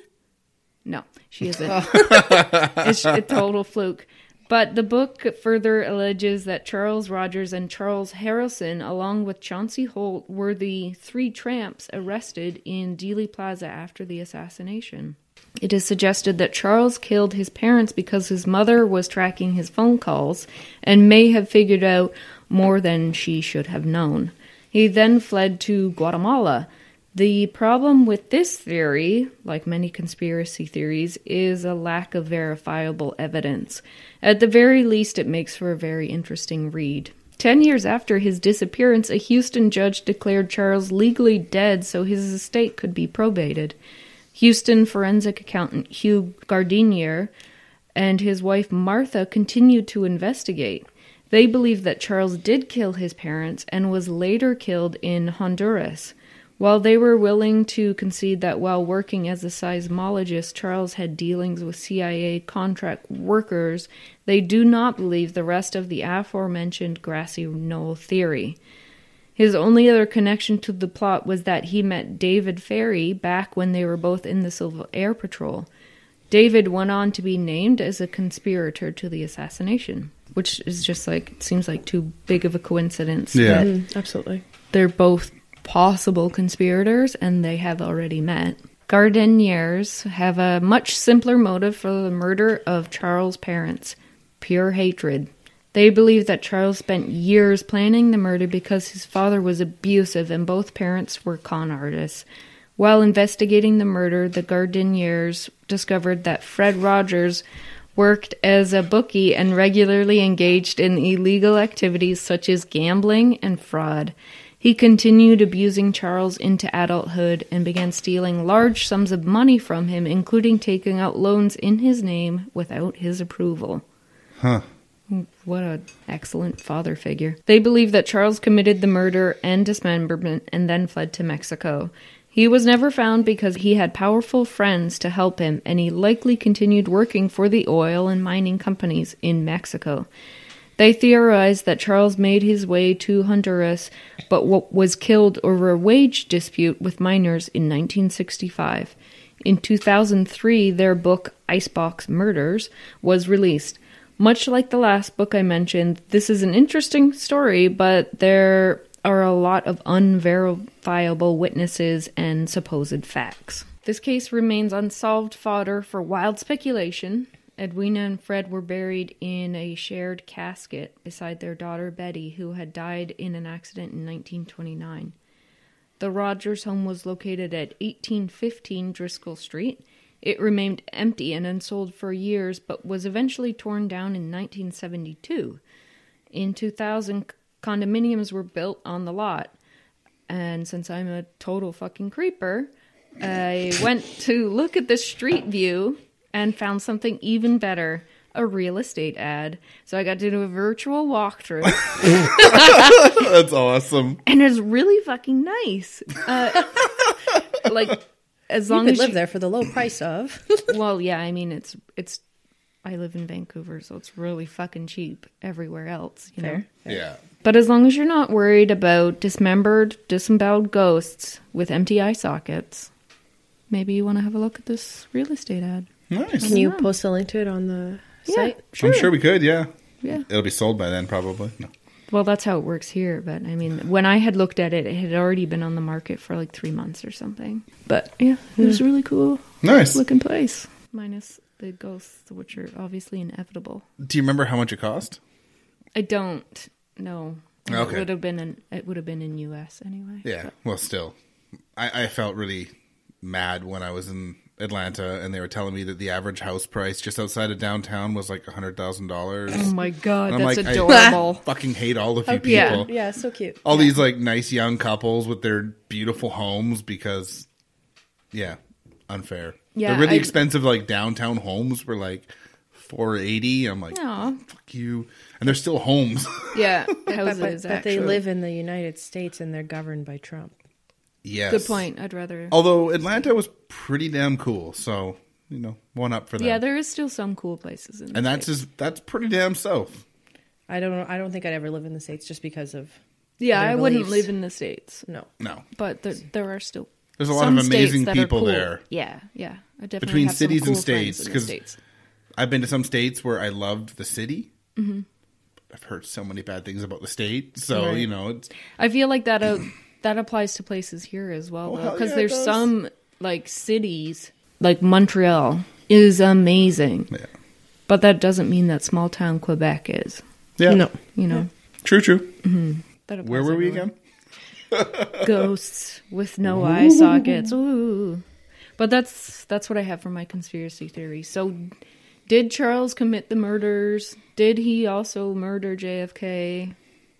No, she isn't. It's a total fluke. But the book further alleges that Charles Rogers and Charles Harrelson, along with Chauncey Holt, were the 3 tramps arrested in Dealey Plaza after the assassination. It is suggested that Charles killed his parents because his mother was tracking his phone calls and may have figured out more than she should have known. He then fled to Guatemala. The problem with this theory, like many conspiracy theories, is a lack of verifiable evidence. At the very least, it makes for a very interesting read. 10 years after his disappearance, a Houston judge declared Charles legally dead so his estate could be probated. Houston forensic accountant Hugh Gardinier and his wife Martha continued to investigate. They believe that Charles did kill his parents and was later killed in Honduras. While they were willing to concede that while working as a seismologist, Charles had dealings with CIA contract workers, they do not believe the rest of the aforementioned grassy knoll theory. His only other connection to the plot was that he met David Ferrie back when they were both in the Civil Air Patrol. David went on to be named as a conspirator to the assassination, which is just like, it seems like too big of a coincidence. Yeah. Absolutely. They're both possible conspirators, and they have already met. Gardeniers have a much simpler motive for the murder of Charles' parents: pure hatred. They believe that Charles spent years planning the murder because his father was abusive and both parents were con artists. While investigating the murder, the Gardeniers discovered that Fred Rogers worked as a bookie and regularly engaged in illegal activities such as gambling and fraud. He continued abusing Charles into adulthood and began stealing large sums of money from him, including taking out loans in his name without his approval. Huh. What an excellent father figure. They believe that Charles committed the murder and dismemberment and then fled to Mexico. He was never found because he had powerful friends to help him, and he likely continued working for the oil and mining companies in Mexico. They theorized that Charles made his way to Honduras, but was killed over a wage dispute with miners in 1965. In 2003, their book, Icebox Murders, was released. Much like the last book I mentioned, this is an interesting story, but there are a lot of unverifiable witnesses and supposed facts. This case remains unsolved fodder for wild speculation, Edwina and Fred were buried in a shared casket beside their daughter Betty, who had died in an accident in 1929. The Rogers home was located at 1815 Driscoll Street. It remained empty and unsold for years, but was eventually torn down in 1972. In 2000, condominiums were built on the lot. And since I'm a total fucking creeper, I went to look at the street view and found something even better. A real estate ad. So I got to do a virtual walkthrough. That's awesome. And it's really fucking nice. Like, as long you as could live there for the low price of. Well, yeah, I mean, it's. I live in Vancouver, so it's really fucking cheap everywhere else, you know? Yeah. But as long as you're not worried about dismembered, disemboweled ghosts with empty eye sockets, maybe you want to have a look at this real estate ad. Nice. Can you post a link to it on the site? Sure. I'm sure we could, yeah. Yeah. It'll be sold by then, probably. No. Well, that's how it works here. But I mean, when I had looked at it, it had already been on the market for like 3 months or something. But yeah, it was really cool. Nice. Looking place. Minus the ghosts, which are obviously inevitable. Do you remember how much it cost? I don't know. Okay. It would have been in US anyway. Yeah. But. Well, still, I felt really mad when I was in Atlanta and they were telling me that the average house price just outside of downtown was like $100,000. Oh my god, And I'm that's like, adorable. I fucking hate all of you people. Yeah. Yeah, so cute. All these like nice young couples with their beautiful homes because, yeah, unfair. Yeah, the really expensive like downtown homes were like $480. I'm like, Aw. fuck you. And they're still homes. Yeah, But houses. they live in the United States and they're governed by Trump. Yes. Good point. I'd rather. Although Atlanta was pretty damn cool, so one up for them. Yeah, there is still some cool places in. And the States. that's pretty damn south. I don't think I'd ever live in the States just because of Yeah, their I wouldn't beliefs. live in the States. No. No, But there are still. there's a lot some of amazing states that are people cool. there. Yeah. I definitely Between have some cities and cool friends states, in the 'cause- States. I've been to some states where I loved the city. Mm-hmm. I've heard so many bad things about the state, so Right. it's I feel like that applies to places here as well, hell because yeah, it there's does. some like cities like Montreal is amazing, yeah, but that doesn't mean that small town Quebec is. yeah, No. You know, true. that applies Where were we everywhere. again? Ghosts with no eye sockets. Ooh. But that's what I have for my conspiracy theory. So, did Charles commit the murders? Did he also murder JFK?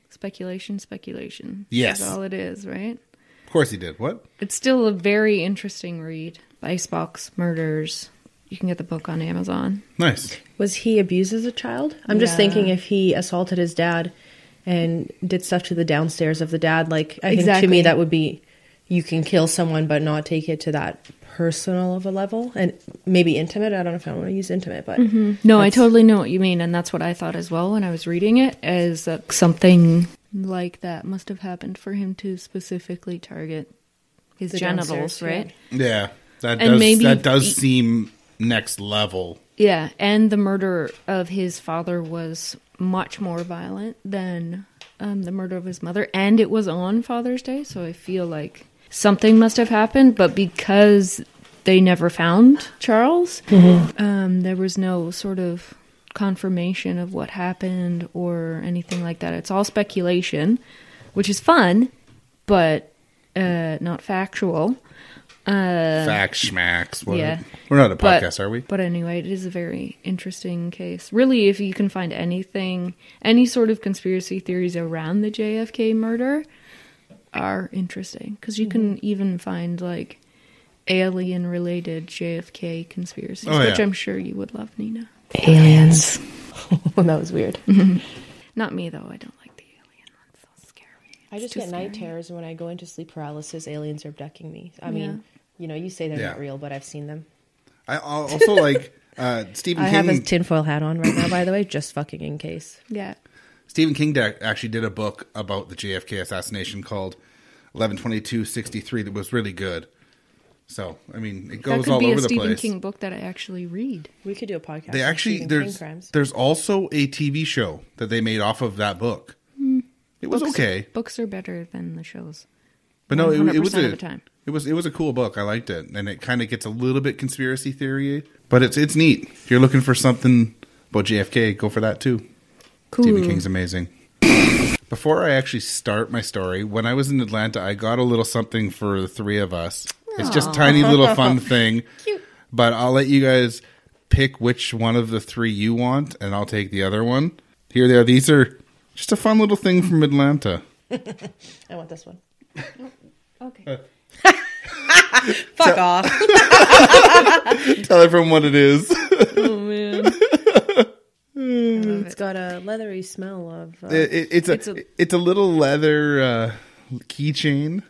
Speculation. Yes. That's all it is, right? Of course he did. What? It's still a very interesting read. Icebox Murders. You can get the book on Amazon. Nice. Was he abused as a child? I'm just Yeah. thinking if he assaulted his dad and did stuff to the downstairs of the dad, like I think to Exactly. me that would be you can kill someone but not take it to that personal of a level and maybe intimate. I don't know if I want to use intimate, but No, I that's- totally know what you mean, and that's what I thought as well when I was reading it, is that something like that must have happened for him to specifically target his The genitals, downstairs, right? Yeah, And maybe that does seem next level. Yeah, and the murder of his father was much more violent than the murder of his mother, and it was on Father's Day, so I feel like something must have happened, but because they never found Charles, there was no sort of confirmation of what happened or anything like that. It's all speculation, which is fun, but not factual. Fact schmacks. What? yeah. We're not a But- podcast, are we? But anyway, it is a very interesting case. Really, if you can find anything, any sort of conspiracy theories around the JFK murder are interesting. Because you can even find, like, alien-related JFK conspiracies, Oh, which yeah. I'm sure you would love, Nina. aliens. That was weird. Not me, though. I don't like the alien ones. So scary. I just too get night scary. terrors, and when I go into sleep paralysis, aliens are abducting me. I Yeah. mean, you say they're Yeah. not real, but I've seen them. I also like Stephen I King. have a tinfoil hat on right now, by the way, just fucking in case. Yeah. Stephen King actually did a book about the JFK assassination called 11/22/63 that was really good. So, I mean, it That goes could all be over a the Stephen place. King book that I actually read. We could do a podcast. They on actually Stephen King crimes. there's also a TV show that they made off of that book. It was Books- okay. Books are better than the shows. But no, 100% of the time. It was a cool book. I liked it, and it kind of gets a little bit conspiracy theory, but it's neat. If you're looking for something about JFK, go for that too. Cool. Stephen King's amazing. Before I actually start my story, when I was in Atlanta, I got a little something for the three of us. It's just a tiny little fun thing. Cute. But I'll let you guys pick which one of the three you want, and I'll take the other one. Here they are. These are just a fun little thing from Atlanta. I want this one. Okay. Fuck off. Tell everyone what it is. Oh, man. It's got a leathery smell of... It's a little leather keychain.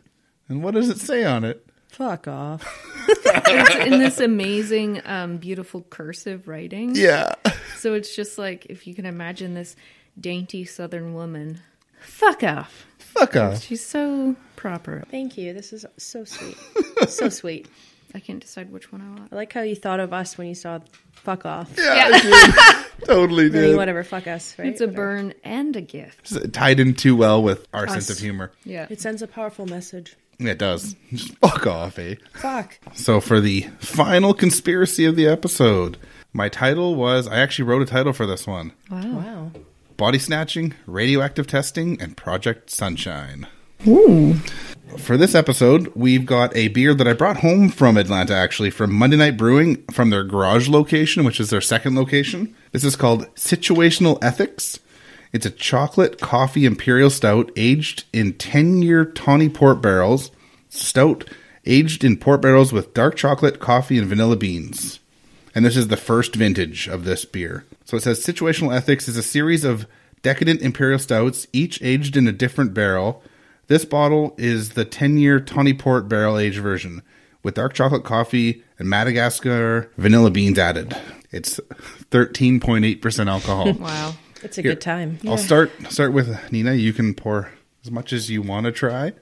And what does it say on it? Fuck off. It's in this amazing, beautiful cursive writing. Yeah. So it's just like, if you can imagine this dainty southern woman. Fuck off. Fuck off. She's so proper. Thank you. This is so sweet. So sweet. I can't decide which one I want. I like how you thought of us when you saw fuck off. Yeah. Totally I mean, did. whatever, fuck us, right? It's a burn and a gift. It's tied in too well with our sense of humor. Yeah. It sends a powerful message. It does. Just fuck off, eh? Fuck. So for the final conspiracy of the episode, my title was, I actually wrote a title for this one. Wow. Body Snatching, Radioactive Testing, and Project Sunshine. Ooh. For this episode, we've got a beer that I brought home from Atlanta, actually, from Monday Night Brewing, from their garage location, which is their second location. This is called Situational Ethics. It's a chocolate coffee imperial stout aged in 10-year tawny port barrels. Stout aged in port barrels with dark chocolate, coffee, and vanilla beans. And this is the first vintage of this beer. So it says Situational Ethics is a series of decadent imperial stouts, each aged in a different barrel. This bottle is the 10-year tawny port barrel-aged version, with dark chocolate coffee and Madagascar vanilla beans added. It's 13.8% alcohol. Wow. It's a good time. I'll start with Nina. You can pour as much as you want to try.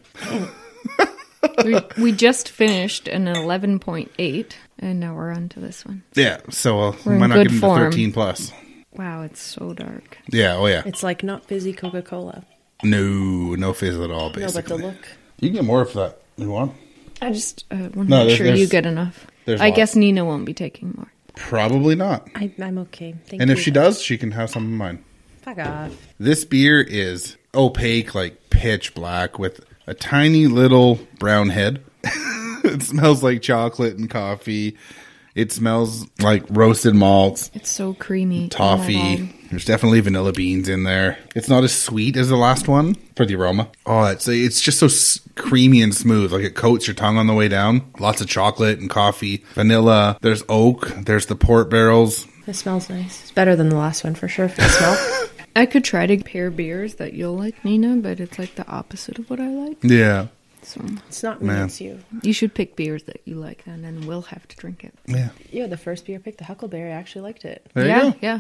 We just finished an 11.8, and now we're on to this one. Yeah, so We're in why not good give them the form. 13 plus? Wow, it's so dark. Yeah, oh yeah. It's like not fizzy Coca-Cola. No fizz at all, No, basically. but the look. You can get more of that. You want? I just want to No, make sure there's- you get enough. there's I lots. guess Nina won't be taking more. Probably not. I'm okay. Thank And you. if she does, she can have some of mine. Fuck off. This beer is opaque, like pitch black, with a tiny little brown head. It smells like chocolate and coffee. It smells like roasted malts, It's so creamy. Oh my toffee. God. There's definitely vanilla beans in there. It's not as sweet as the last one for the aroma. Oh, it's just so creamy and smooth. Like it coats your tongue on the way down. Lots of chocolate and coffee, vanilla. There's oak. There's the port barrels. It smells nice. It's better than the last one for sure for the smell. I could try to pair beers that you'll like, Nina, but it's like the opposite of what I like. Yeah. So It's not me, Man. it's you. you should pick beers that you like, and then we'll have to drink it. Yeah. Yeah, the first beer picked, the Huckleberry, I actually liked it. There yeah, you go. yeah.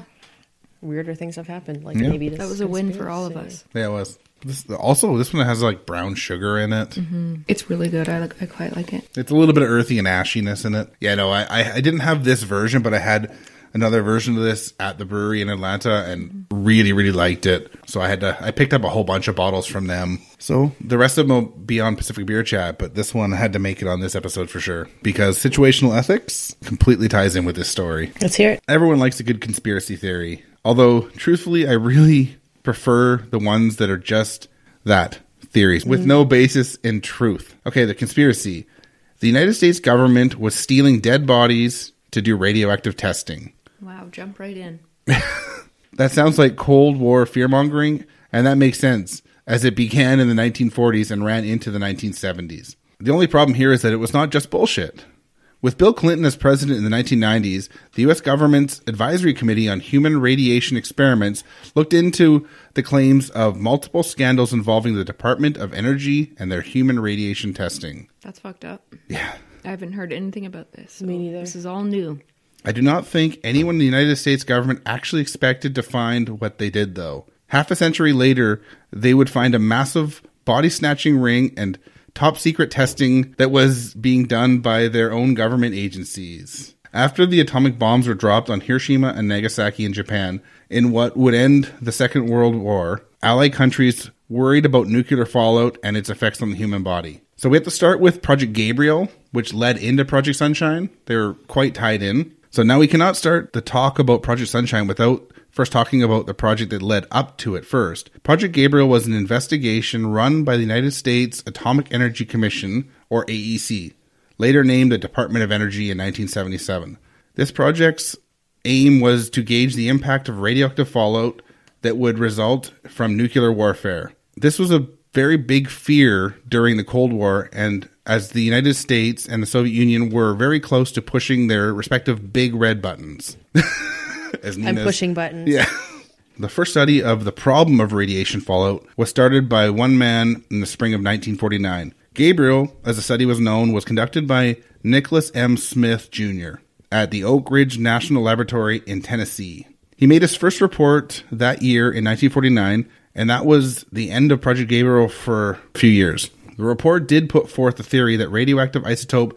Weirder things have happened. Like Yeah. maybe this That was a win for all of us. Yeah, it was. This one has like brown sugar in it. It's really good. I quite like it. It's a little bit of earthy and ashiness in it. Yeah, no, I didn't have this version, but I had another version of this at the brewery in Atlanta and really, really liked it. So I picked up a whole bunch of bottles from them. So the rest of them will be on Pacific Beer Chat, but this one had to make it on this episode for sure because situational ethics completely ties in with this story. Let's hear it. Everyone likes a good conspiracy theory. Although, truthfully, I really prefer the ones that are just that, theories, with no basis in truth. Okay, the conspiracy. The United States government was stealing dead bodies to do radioactive testing. Wow, jump right in. That sounds like Cold War fear-mongering, and that makes sense, as it began in the 1940s and ran into the 1970s. The only problem here is that it was not just bullshit. With Bill Clinton as president in the 1990s, the U.S. government's Advisory Committee on Human Radiation Experiments looked into the claims of multiple scandals involving the Department of Energy and their human radiation testing. That's fucked up. Yeah. I haven't heard anything about this. So Me neither. This is all new. I do not think anyone in the United States government actually expected to find what they did, though. Half a century later, they would find a massive body-snatching ring and top-secret testing that was being done by their own government agencies. After the atomic bombs were dropped on Hiroshima and Nagasaki in Japan, in what would end the Second World War, Allied countries worried about nuclear fallout and its effects on the human body. So we have to start with Project Gabriel, which led into Project Sunshine. They're quite tied in. So now we cannot start the talk about Project Sunshine without first talking about the project that led up to it first. Project Gabriel was an investigation run by the United States Atomic Energy Commission, or AEC, later named the Department of Energy in 1977. This project's aim was to gauge the impact of radioactive fallout that would result from nuclear warfare. This was a very big fear during the Cold War, and as the United States and the Soviet Union were very close to pushing their respective big red buttons. I'm pushing buttons. Yeah. The first study of the problem of radiation fallout was started by one man in the spring of 1949. Gabriel, as the study was known, was conducted by Nicholas M. Smith, Jr. at the Oak Ridge National Laboratory in Tennessee. He made his first report that year in 1949, and that was the end of Project Gabriel for a few years. The report did put forth the theory that radioactive isotope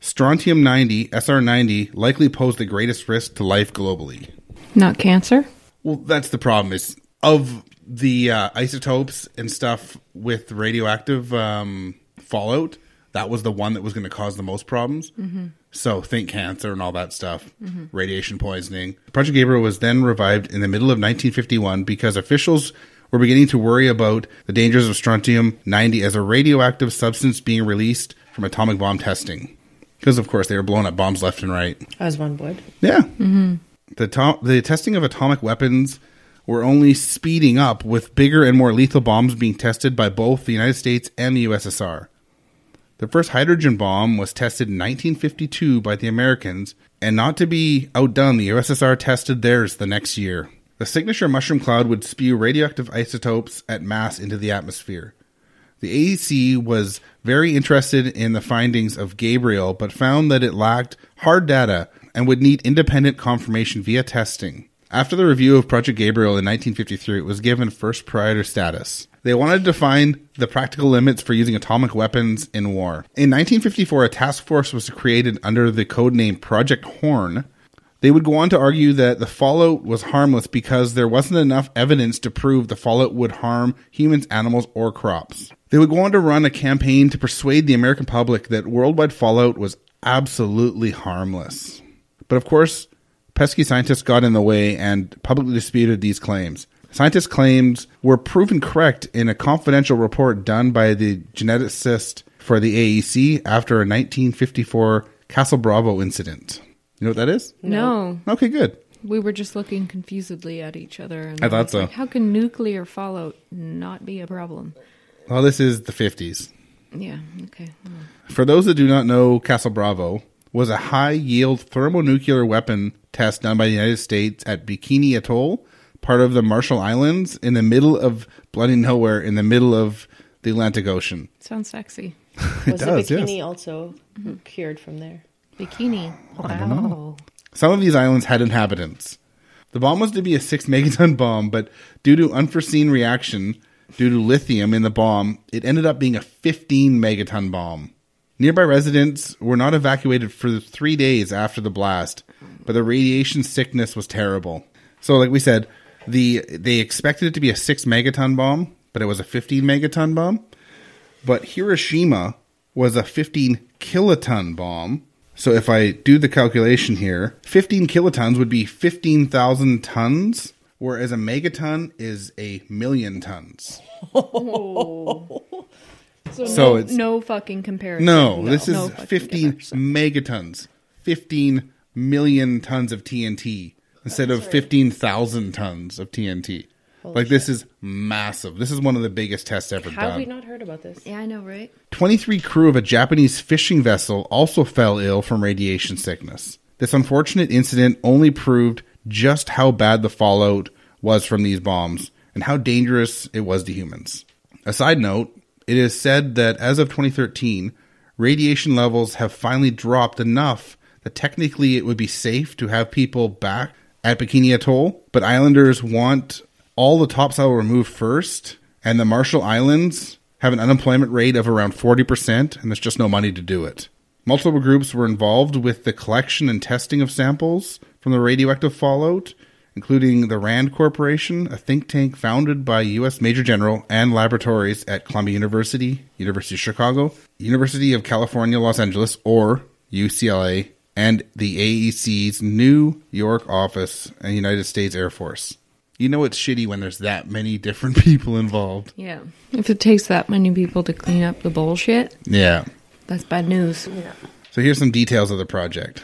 strontium-90, SR-90, likely posed the greatest risk to life globally. Not cancer? Well, that's the problem, is of the isotopes and stuff with radioactive fallout, that was the one that was going to cause the most problems. Mm-hmm. So think cancer and all that stuff, radiation poisoning. Project Gabriel was then revived in the middle of 1951 because officials were beginning to worry about the dangers of strontium-90 as a radioactive substance being released from atomic bomb testing. Because, of course, they were blowing up bombs left and right. As one would. Yeah. Mm-hmm. The testing of atomic weapons were only speeding up, with bigger and more lethal bombs being tested by both the United States and the USSR. The first hydrogen bomb was tested in 1952 by the Americans, and not to be outdone, the USSR tested theirs the next year. The signature mushroom cloud would spew radioactive isotopes at mass into the atmosphere. The AEC was very interested in the findings of Gabriel, but found that it lacked hard data and would need independent confirmation via testing. After the review of Project Gabriel in 1953, it was given first priority status. They wanted to find the practical limits for using atomic weapons in war. In 1954, a task force was created under the codename Project Horn. They would go on to argue that the fallout was harmless because there wasn't enough evidence to prove the fallout would harm humans, animals, or crops. They would go on to run a campaign to persuade the American public that worldwide fallout was absolutely harmless. But of course, pesky scientists got in the way and publicly disputed these claims. Scientists' claims were proven correct in a confidential report done by the geneticist for the AEC after a 1954 Castle Bravo incident. You know what that is? No. Okay, good. We were just looking confusedly at each other. And I thought so. Like, how can nuclear fallout not be a problem? Well, this is the 50s. Yeah, okay. For those that do not know, Castle Bravo was a high-yield thermonuclear weapon test done by the United States at Bikini Atoll, part of the Marshall Islands, in the middle of bloody nowhere, in the middle of the Atlantic Ocean. Sounds sexy. Was the bikini yes. also cured from there? Bikini. I don't know. Some of these islands had inhabitants. The bomb was to be a 6 megaton bomb, but due to unforeseen reaction, due to lithium in the bomb, it ended up being a 15 megaton bomb. Nearby residents were not evacuated for 3 days after the blast, but the radiation sickness was terrible. So like we said, they expected it to be a 6 megaton bomb, but it was a 15 megaton bomb. But Hiroshima was a 15 kiloton bomb. So if I do the calculation here, 15 kilotons would be 15,000 tons, whereas a megaton is a million tons. Oh. So it's no fucking comparison. No, this is no 15 megatons. 15 million tons of TNT instead of 15,000 tons of TNT. This is massive. This is one of the biggest tests ever done. How have we not heard about this? Yeah, I know, right? 23 crew of a Japanese fishing vessel also fell ill from radiation sickness. This unfortunate incident only proved just how bad the fallout was from these bombs and how dangerous it was to humans. A side note, it is said that as of 2013, radiation levels have finally dropped enough that technically it would be safe to have people back at Bikini Atoll, but islanders want all the topsoil removed first, and the Marshall Islands have an unemployment rate of around 40%, and there's just no money to do it. Multiple groups were involved with the collection and testing of samples from the radioactive fallout, including the RAND Corporation, a think tank founded by U.S. Major General and laboratories at Columbia University, University of Chicago, University of California, Los Angeles, or UCLA, and the AEC's New York office and United States Air Force. You know it's shitty when there's that many different people involved. Yeah. If it takes that many people to clean up the bullshit, Yeah. that's bad news. Yeah. So here's some details of the project.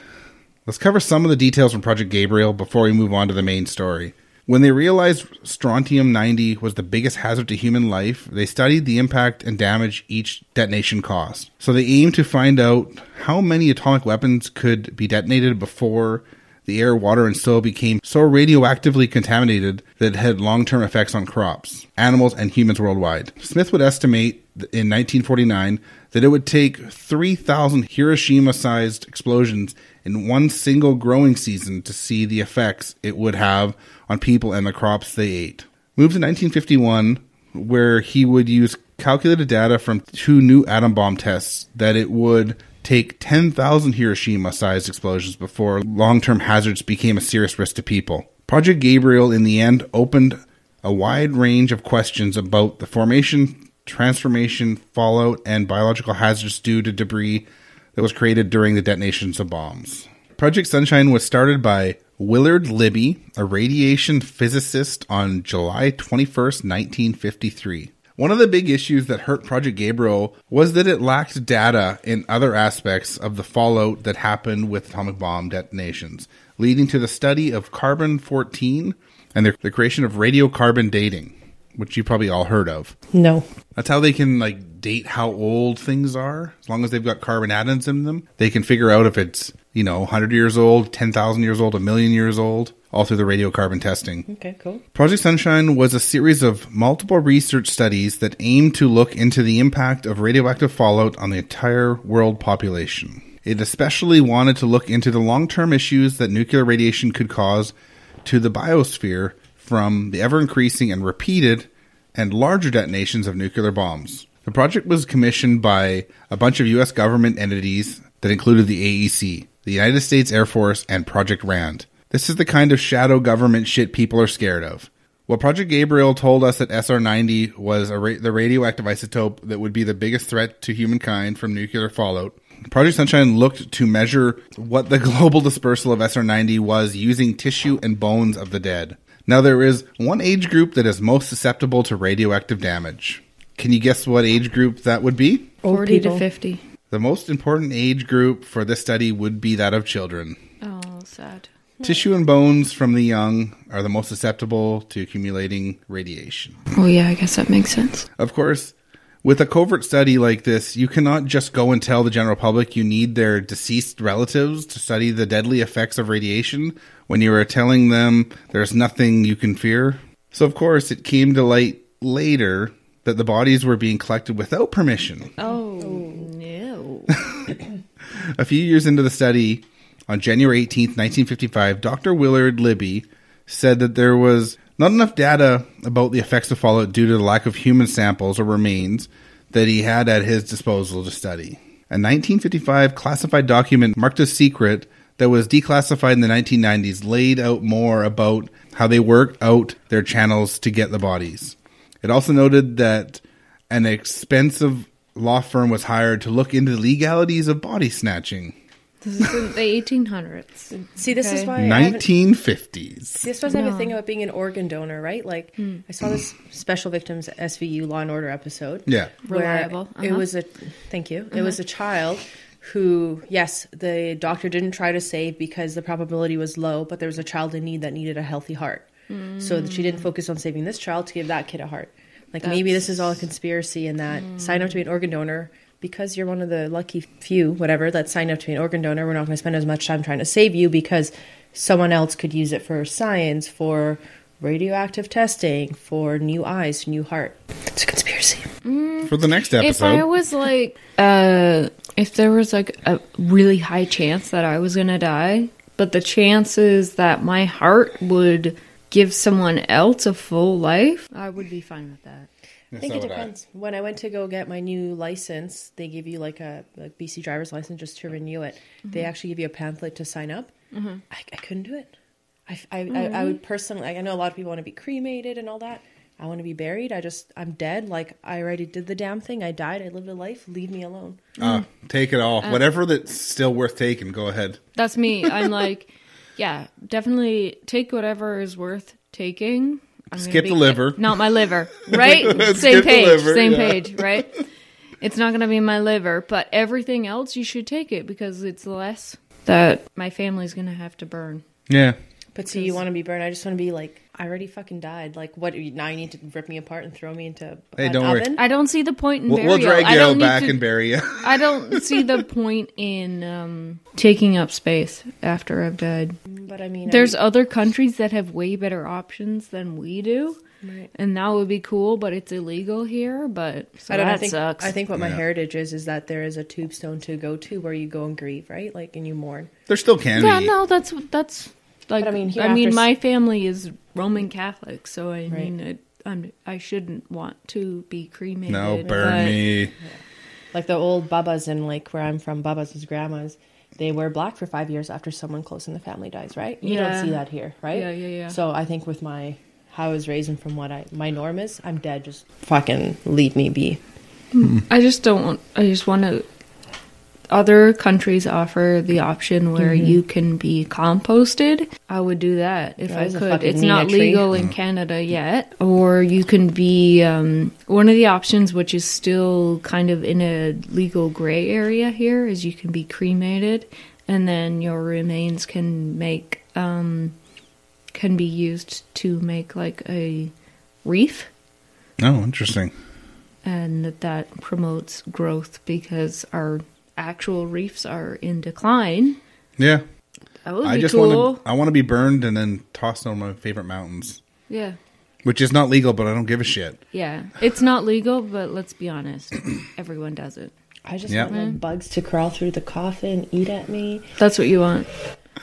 Let's cover some of the details from Project Gabriel before we move on to the main story. When they realized strontium-90 was the biggest hazard to human life, they studied the impact and damage each detonation caused. So they aimed to find out how many atomic weapons could be detonated before the air, water, and soil became so radioactively contaminated that it had long-term effects on crops, animals, and humans worldwide. Smith would estimate in 1949 that it would take 3,000 Hiroshima-sized explosions in one single growing season to see the effects it would have on people and the crops they ate. Moved to 1951, where he would use calculated data from 2 new atom bomb tests that it would take 10,000 Hiroshima-sized explosions before long-term hazards became a serious risk to people. Project Gabriel, in the end, opened a wide range of questions about the formation, transformation, fallout, and biological hazards due to debris that was created during the detonations of bombs. Project Sunshine was started by Willard Libby, a radiation physicist, on July 21st, 1953. One of the big issues that hurt Project Gabriel was that it lacked data in other aspects of the fallout that happened with atomic bomb detonations, leading to the study of carbon-14 and the creation of radiocarbon dating, which you probably all heard of. No. That's how they can date how old things are. As long as they've got carbon atoms in them, they can figure out if it's 100 years old, 10,000 years old, 1,000,000 years old, all through the radiocarbon testing. Okay, cool. Project Sunshine was a series of multiple research studies that aimed to look into the impact of radioactive fallout on the entire world population. It especially wanted to look into the long-term issues that nuclear radiation could cause to the biosphere from the ever-increasing and repeated and larger detonations of nuclear bombs. The project was commissioned by a bunch of U.S. government entities that included the AEC, the United States Air Force, and Project RAND. This is the kind of shadow government shit people are scared of. Well, Project Gabriel told us that SR-90 was the radioactive isotope that would be the biggest threat to humankind from nuclear fallout. Project Sunshine looked to measure what the global dispersal of SR-90 was using tissue and bones of the dead. Now, there is one age group that is most susceptible to radioactive damage. Can you guess what age group that would be? 40 to 50. The most important age group for this study would be that of children. Oh, sad. Tissue and bones from the young are the most susceptible to accumulating radiation. Oh, yeah, I guess that makes sense. Of course, with a covert study like this, you cannot just go and tell the general public you need their deceased relatives to study the deadly effects of radiation when you are telling them there's nothing you can fear. So, of course, it came to light later that the bodies were being collected without permission. Oh, no. A few years into the study, on January 18th, 1955, Dr. Willard Libby said that there was not enough data about the effects of fallout due to the lack of human samples or remains that he had at his disposal to study. A 1955 classified document marked as secret that was declassified in the 1990s laid out more about how they worked out their channels to get the bodies. It also noted that an expensive law firm was hired to look into the legalities of body snatching. This is in the 1800s. See, this is why 1950s. This was I have a thing about being an organ donor, right? Like, I saw this Special Victims SVU Law and Order episode. Yeah. Where Reliable. it was thank you. It was a child who, yes, the doctor didn't try to save because the probability was low, but there was a child in need that needed a healthy heart. So that she didn't focus on saving this child to give that kid a heart. Like, maybe this is all a conspiracy and that sign up to be an organ donor because you're one of the lucky few, whatever, that signed up to be an organ donor. We're not going to spend as much time trying to save you because someone else could use it for science, for radioactive testing, for new eyes, new heart. It's a conspiracy. For the next episode. If I was if there was a really high chance that I was going to die, but the chances that my heart would give someone else a full life, I would be fine with that. I think it depends. When I went to go get my new license, they give you like a BC driver's license just to renew it. They actually give you a pamphlet to sign up. I couldn't do it. I would personally, I know a lot of people want to be cremated and all that. I want to be buried. I'm dead. Like, I already did the damn thing. I died. I lived a life. Leave me alone. Take it all. Whatever that's still worth taking, go ahead. That's me. I'm like, yeah, definitely take whatever is worth taking. Skip the liver. Not my liver, right? Same page, right? It's not going to be my liver, but everything else, you should take it because it's less that my family's going to have to burn. Yeah. But see, you want to be burned. I just want to be like, I already fucking died. Like, what? Now you need to rip me apart and throw me into an don't oven? worry. I don't see the point in burial. We'll drag you out back and bury you. I don't see the point in taking up space after I've died. But I mean, there's other countries that have way better options than we do. Right. And that would be cool, but it's illegal here. But so that sucks. I think what my heritage is that there is a tombstone to go to where you go and grieve, right? Like, and you mourn. There still can be. Yeah, no, that's like. But I mean, my family is Roman Catholic, so I mean, I shouldn't want to be cremated. No, burn me. Yeah. Like the old babas and like where I'm from, babas is grandmas. They wear black for 5 years after someone close in the family dies, right? You don't see that here, right? Yeah. So I think with how I was raised and from what my norm is, I'm dead. Just fucking leave me be. I just want to. Other countries offer the option where you can be composted. I would do that if I could. It's not legal in Canada yet. Or you can be one of the options, which is still kind of in a legal gray area here, is you can be cremated, and then your remains can be used to make like a reef. Oh, interesting. And that promotes growth because our actual reefs are in decline. Yeah. That would be cool. I want to be burned and then tossed on my favorite mountains. Yeah. Which is not legal, but I don't give a shit. Yeah. It's not legal, but let's be honest. Everyone does it. I just want like bugs to crawl through the coffin, eat at me. That's what you want.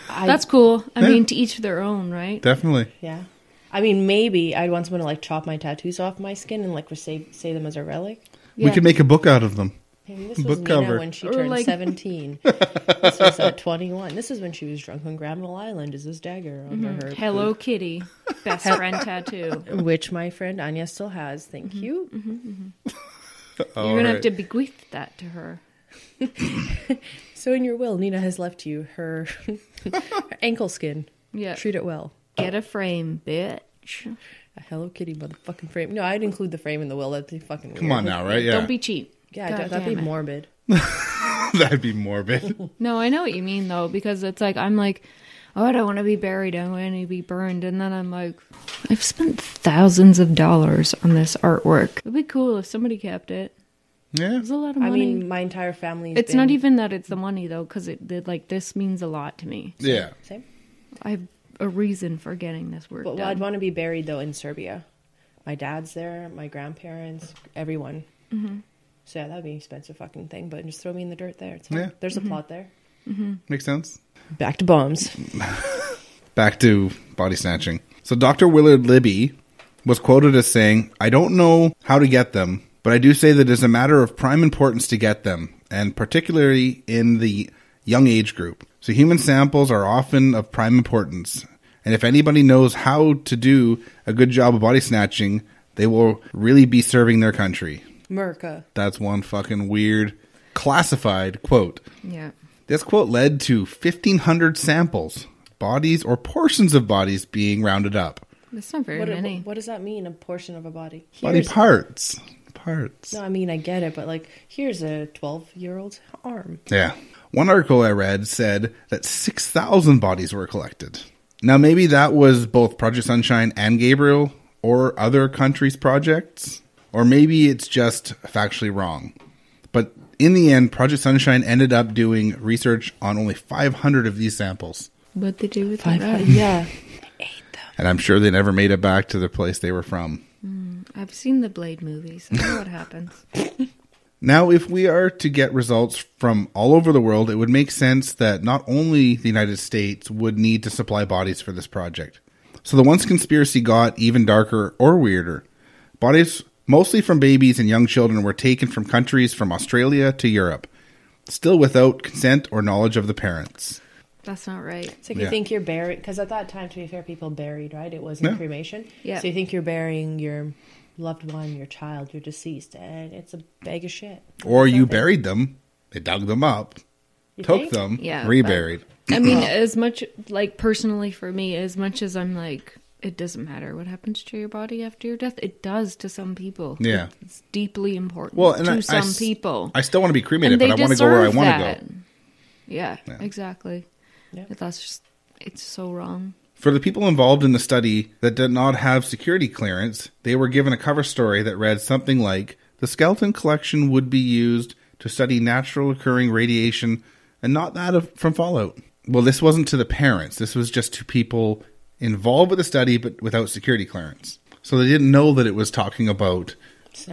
That's cool. I mean, to each their own, right? Definitely. Yeah. I mean, maybe I'd want someone to like chop my tattoos off my skin and like say them as a relic. Yeah. We could make a book out of them. This was Nina when she turned 17. This was at 21. This is when she was drunk on Granville Island. Is this dagger under her? Hello Kitty. Best friend tattoo. Which my friend Anya still has. Thank you. You're going to have to bequeath that to her. So in your will, Nina has left you her ankle skin. Yeah. Treat it well. Get a frame, bitch. A Hello Kitty motherfucking frame. No, I'd include the frame in the will. That'd be fucking weird. Come on now, right? Yeah. Don't be cheap. Yeah, that'd be morbid. That'd be morbid. No, I know what you mean, though, because it's like, I'm like, oh, I don't want to be buried. I want to be burned. And then I'm like, I've spent thousands of dollars on this artwork. It'd be cool if somebody kept it. Yeah. It's a lot of money. I mean, my entire family. It's not even that it's the money, though, because this means a lot to me. Yeah. Same. I have a reason for getting this work done. I'd want to be buried, though, in Serbia. My dad's there, my grandparents, everyone. Mm-hmm. So yeah, that'd be an expensive fucking thing, but just throw me in the dirt there. It's fine. Yeah. There's a plot there. Mm-hmm. Makes sense. Back to bombs. Back to body snatching. So Dr. Willard Libby was quoted as saying, "I don't know how to get them, but I do say that it is a matter of prime importance to get them, and particularly in the young age group. So human samples are often of prime importance, and if anybody knows how to do a good job of body snatching, they will really be serving their country." Merca. That's one fucking weird classified quote. Yeah. This quote led to 1,500 samples, bodies or portions of bodies being rounded up. That's not very many. What does that mean, a portion of a body? Body parts. No, I mean, I get it, but like, here's a 12-year-old's arm. Yeah. One article I read said that 6,000 bodies were collected. Now, maybe that was both Project Sunshine and Gabriel or other countries' projects. Or maybe it's just factually wrong. But in the end, Project Sunshine ended up doing research on only 500 of these samples. What'd they do with 500? Yeah. They ate them. And I'm sure they never made it back to the place they were from. I've seen the Blade movies. I know what happens. Now, if we are to get results from all over the world, it would make sense that not only the United States would need to supply bodies for this project. So the once conspiracy got even darker or weirder. Bodies, mostly from babies and young children, were taken from countries from Australia to Europe, still without consent or knowledge of the parents. That's not right. It's like you think you're buried, because at that time, to be fair, people buried, right? It wasn't cremation. Yeah. So you think you're burying your loved one, your child, your deceased, and it's a bag of shit. Or you buried them, they dug them up, took think? them, Yeah, reburied. I mean, as much, like, personally for me, as much as I'm like, it doesn't matter what happens to your body after your death, it does to some people. Yeah. It's deeply important Well, and to some people. I still want to be cremated, And but they I want to go where I deserve want to that. go. Yeah, exactly. Yeah. But that's just, it's so wrong. For the people involved in the study that did not have security clearance, they were given a cover story that read something like, the skeleton collection would be used to study natural occurring radiation and not that from fallout. Well, this wasn't to the parents. This was just to people involved with the study but without security clearance. So they didn't know that it was talking about,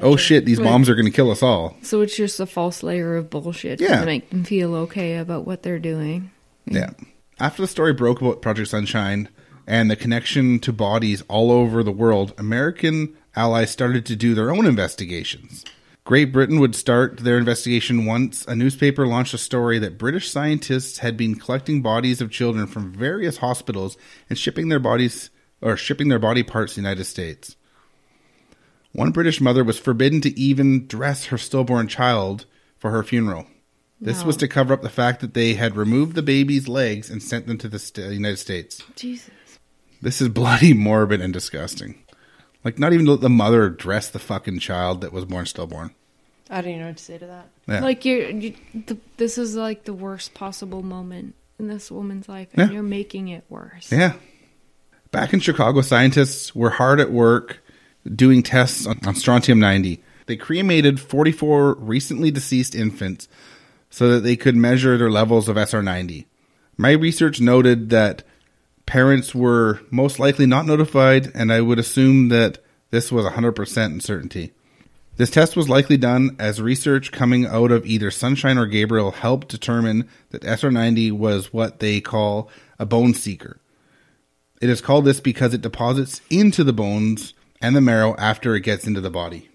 oh shit, these bombs are going to kill us all. So it's just a false layer of bullshit Yeah. to make them feel okay about what they're doing. Yeah. After the story broke about Project Sunshine and the connection to bodies all over the world, American allies started to do their own investigations. Great Britain would start their investigation once a newspaper launched a story that British scientists had been collecting bodies of children from various hospitals and shipping their body parts to the United States. One British mother was forbidden to even dress her stillborn child for her funeral. This was to cover up the fact that they had removed the baby's legs and sent them to the United States. Jesus. This is bloody morbid and disgusting. Like, not even let the mother dress the fucking child that was born stillborn. I don't even know what to say to that. Yeah. Like, this is like the worst possible moment in this woman's life, and you're making it worse. Yeah. Back in Chicago, scientists were hard at work doing tests on strontium-90. They cremated 44 recently deceased infants so that they could measure their levels of SR90. My research noted that parents were most likely not notified, and I would assume that this was 100% in certainty. This test was likely done as research coming out of either Sunshine or Gabriel helped determine that SR90 was what they call a bone seeker. It is called this because it deposits into the bones and the marrow after it gets into the body.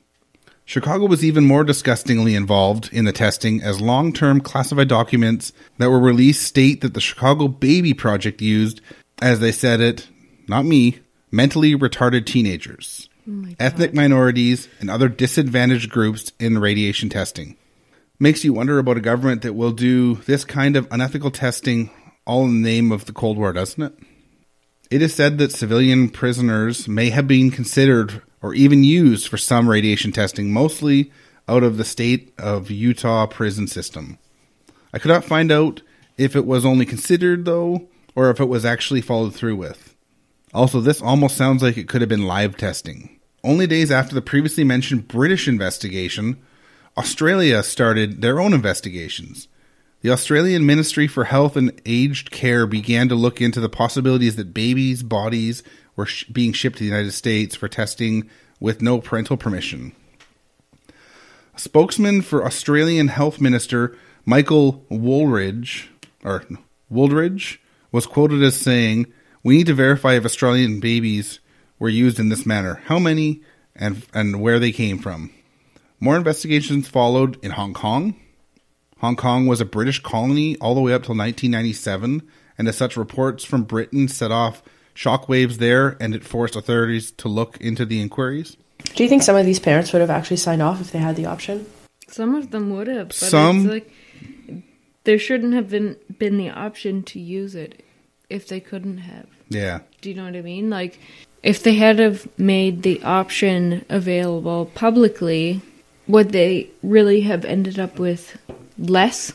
Chicago was even more disgustingly involved in the testing, as long-term classified documents that were released state that the Chicago Baby Project used, as they said it, not me, mentally retarded teenagers, ethnic minorities, and other disadvantaged groups in radiation testing. Makes you wonder about a government that will do this kind of unethical testing all in the name of the Cold War, doesn't it? It is said that civilian prisoners may have been considered or even used for some radiation testing, mostly out of the state of Utah prison system. I could not find out if it was only considered, though, or if it was actually followed through with. Also, this almost sounds like it could have been live testing. Only days after the previously mentioned British investigation, Australia started their own investigations. The Australian Ministry for Health and Aged Care began to look into the possibilities that babies' bodies were being shipped to the United States for testing with no parental permission. A spokesman for Australian Health Minister Michael Wooldridge was quoted as saying, "We need to verify if Australian babies were used in this manner, how many, and where they came from." More investigations followed in Hong Kong. Hong Kong was a British colony all the way up till 1997, and as such, reports from Britain set off shockwaves there, and it forced authorities to look into the inquiries. Do you think some of these parents would have actually signed off if they had the option? Some of them would have, but Some- it's like there shouldn't have been the option to use it if they couldn't have. Yeah. Do you know what I mean? Like, if they had have made the option available publicly, would they really have ended up with less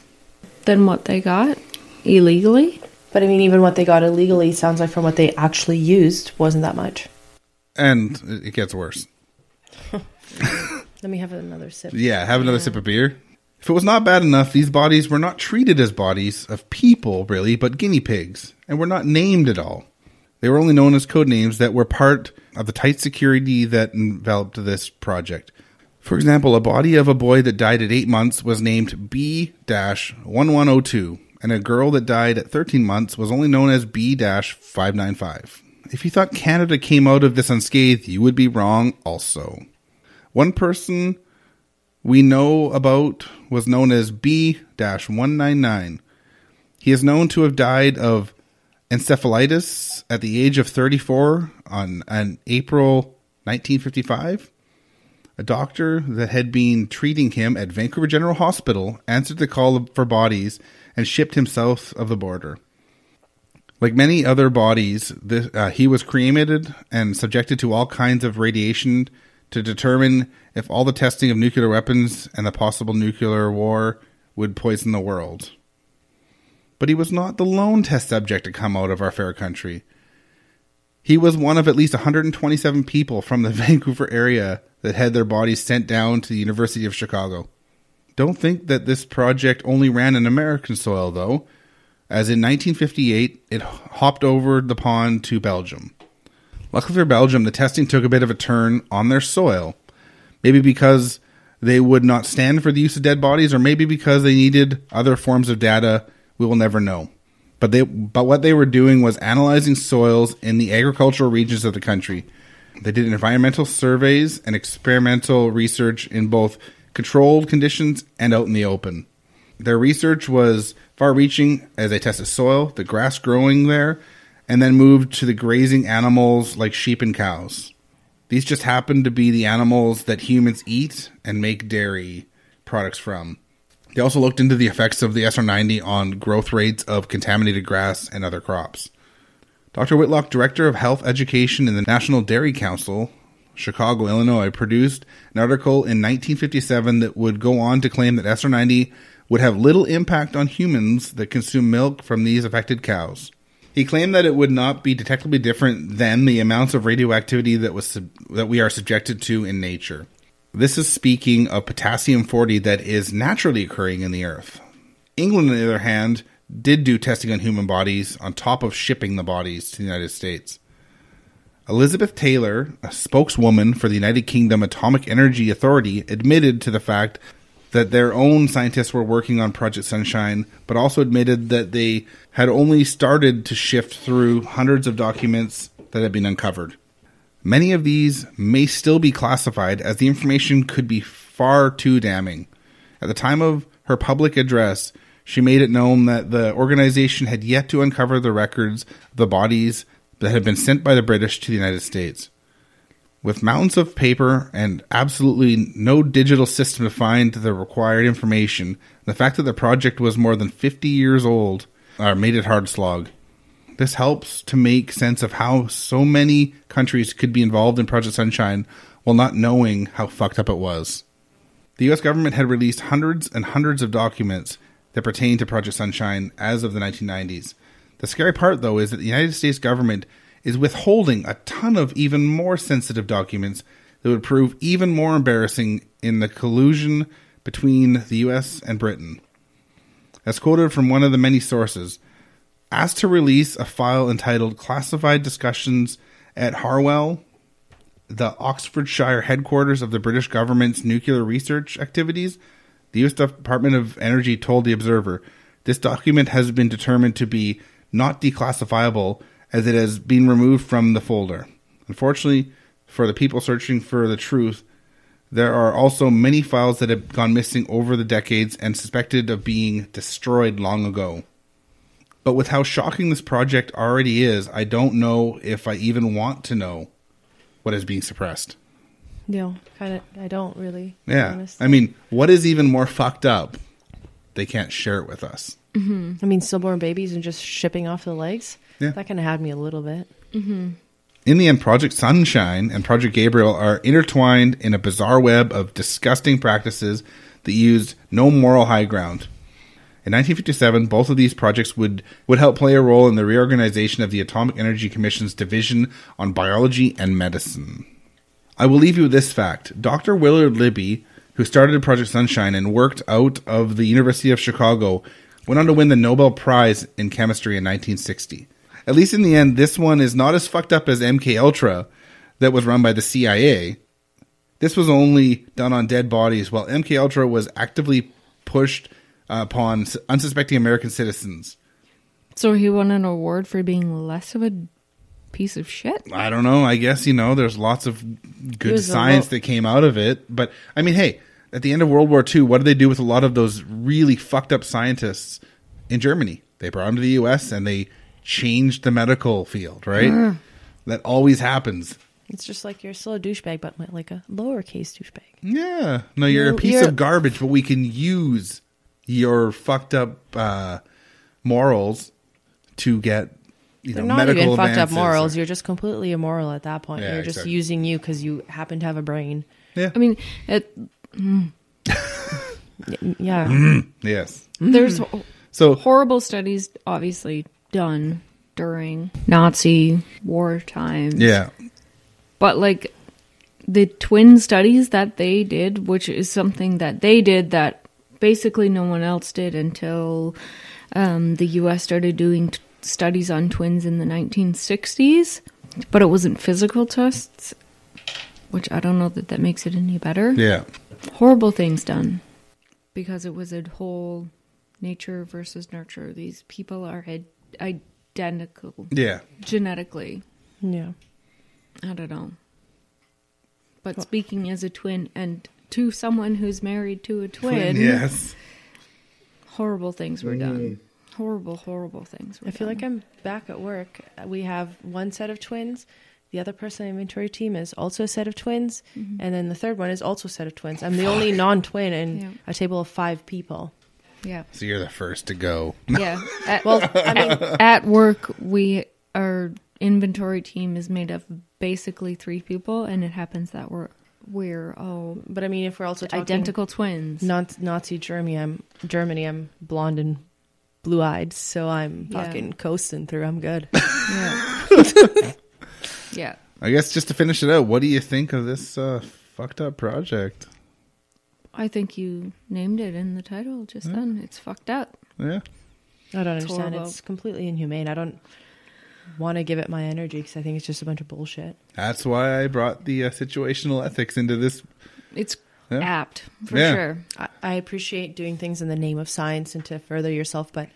than what they got illegally? But I mean, even what they got illegally sounds like from what they actually used wasn't that much. And it gets worse. Let me have another sip. Yeah, have another sip of beer. If it was not bad enough, these bodies were not treated as bodies of people, really, but guinea pigs, and were not named at all. They were only known as code names that were part of the tight security that enveloped this project. For example, a body of a boy that died at 8 months was named B-1102, and a girl that died at 13 months was only known as B-595. If you thought Canada came out of this unscathed, you would be wrong also. One person we know about was known as B-199. He is known to have died of encephalitis at the age of 34 on April 1955. A doctor that had been treating him at Vancouver General Hospital answered the call for bodies and shipped him south of the border. Like many other bodies, he was cremated and subjected to all kinds of radiation to determine if all the testing of nuclear weapons and the possible nuclear war would poison the world. But he was not the lone test subject to come out of our fair country. He was one of at least 127 people from the Vancouver area that had their bodies sent down to the University of Chicago. Don't think that this project only ran in American soil, though, as in 1958, it hopped over the pond to Belgium. Luckily for Belgium, the testing took a bit of a turn on their soil. Maybe because they would not stand for the use of dead bodies, or maybe because they needed other forms of data we will never know. But what they were doing was analyzing soils in the agricultural regions of the country. They did environmental surveys and experimental research in both controlled conditions and out in the open. Their research was far-reaching as they tested soil, the grass growing there, and then moved to the grazing animals like sheep and cows. These just happened to be the animals that humans eat and make dairy products from. They also looked into the effects of the SR90 on growth rates of contaminated grass and other crops. Dr. Whitlock, Director of Health Education in the National Dairy Council, Chicago, Illinois, produced an article in 1957 that would go on to claim that SR90 would have little impact on humans that consume milk from these affected cows. He claimed that it would not be detectably different than the amounts of radioactivity that we are subjected to in nature. This is speaking of potassium-40 that is naturally occurring in the earth. England, on the other hand, did do testing on human bodies on top of shipping the bodies to the United States. Elizabeth Taylor, a spokeswoman for the United Kingdom Atomic Energy Authority, admitted to the fact that their own scientists were working on Project Sunshine, but also admitted that they had only started to shift through hundreds of documents that had been uncovered. Many of these may still be classified, as the information could be far too damning. At the time of her public address, she made it known that the organization had yet to uncover the records of the bodies that had been sent by the British to the United States. With mountains of paper and absolutely no digital system to find the required information, the fact that the project was more than 50 years old made it hard slog. This helps to make sense of how so many countries could be involved in Project Sunshine while not knowing how fucked up it was. The U.S. government had released hundreds and hundreds of documents that pertain to Project Sunshine as of the 1990s. The scary part, though, is that the United States government is withholding a ton of even more sensitive documents that would prove even more embarrassing in the collusion between the U.S. and Britain. As quoted from one of the many sources, asked to release a file entitled Classified Discussions at Harwell, the Oxfordshire headquarters of the British government's nuclear research activities, the U.S. Department of Energy told the Observer, this document has been determined to be not declassifiable as it has been removed from the folder. Unfortunately, for the people searching for the truth, there are also many files that have gone missing over the decades and suspected of being destroyed long ago. But with how shocking this project already is, I don't know if I even want to know what is being suppressed. No, I don't really. Yeah. Honestly. I mean, what is even more fucked up? They can't share it with us. Mm-hmm. I mean, stillborn babies and just shipping off the legs? Yeah. That kind of had me a little bit. Mm-hmm. In the end, Project Sunshine and Project Gabriel are intertwined in a bizarre web of disgusting practices that used no moral high ground. In 1957, both of these projects would help play a role in the reorganization of the Atomic Energy Commission's Division on Biology and Medicine. I will leave you with this fact. Dr. Willard Libby, who started Project Sunshine and worked out of the University of Chicago, went on to win the Nobel Prize in Chemistry in 1960. At least in the end, this one is not as fucked up as MKUltra that was run by the CIA. This was only done on dead bodies, while MKUltra was actively pushed upon unsuspecting American citizens. So he won an award for being less of a piece of shit? I don't know. I guess, there's lots of good science that came out of it. But, I mean, hey, at the end of World War II, what did they do with a lot of those really fucked up scientists in Germany? They brought them to the U.S. and they changed the medical field, right? That always happens. It's just like you're still a douchebag, but like a lowercase douchebag. Yeah. No, you're a piece of garbage, but we can use your fucked up morals to get They're not medical even fucked up advances morals. or- You're just completely immoral at that point. Yeah, You're just exactly. using you because you happen to have a brain. Yeah. I mean, Yeah. Yes. there's So horrible studies obviously done during Nazi war times. yeah. But like the twin studies that they did, which is something that they did that basically no one else did until the US started doing studies on twins in the 1960s, but it wasn't physical tests, which I don't know that makes it any better. Yeah. Horrible things done because it was a whole nature versus nurture. These people are identical Yeah. genetically. Yeah. I don't know. But speaking as a twin and to someone who's married to a twin, Yes. horrible things were done. Horrible, horrible things were I feel done. like I'm back at work. We have one set of twins. The other person on the inventory team is also a set of twins. And then the third one is also a set of twins. I'm the only non-twin in Yeah. a table of 5 people. Yeah. So you're the first to go. Yeah. Well, I mean, At work, our inventory team is made of basically 3 people, and it happens that we're all but I mean, if we're also talking identical twins. Nazi Germany, I'm blonde and blue-eyed, so I'm Yeah. fucking coasting through. I'm good. Yeah. Yeah. I guess just to finish it out, what do you think of this fucked up project? I think you named it in the title just then. It's fucked up. Yeah. I don't understand. horrible. It's completely inhumane. I don't want to give it my energy because I think it's just a bunch of bullshit. That's why I brought the situational ethics into this. It's Yeah. apt, for Yeah. sure. I appreciate doing things in the name of science and to further yourself, but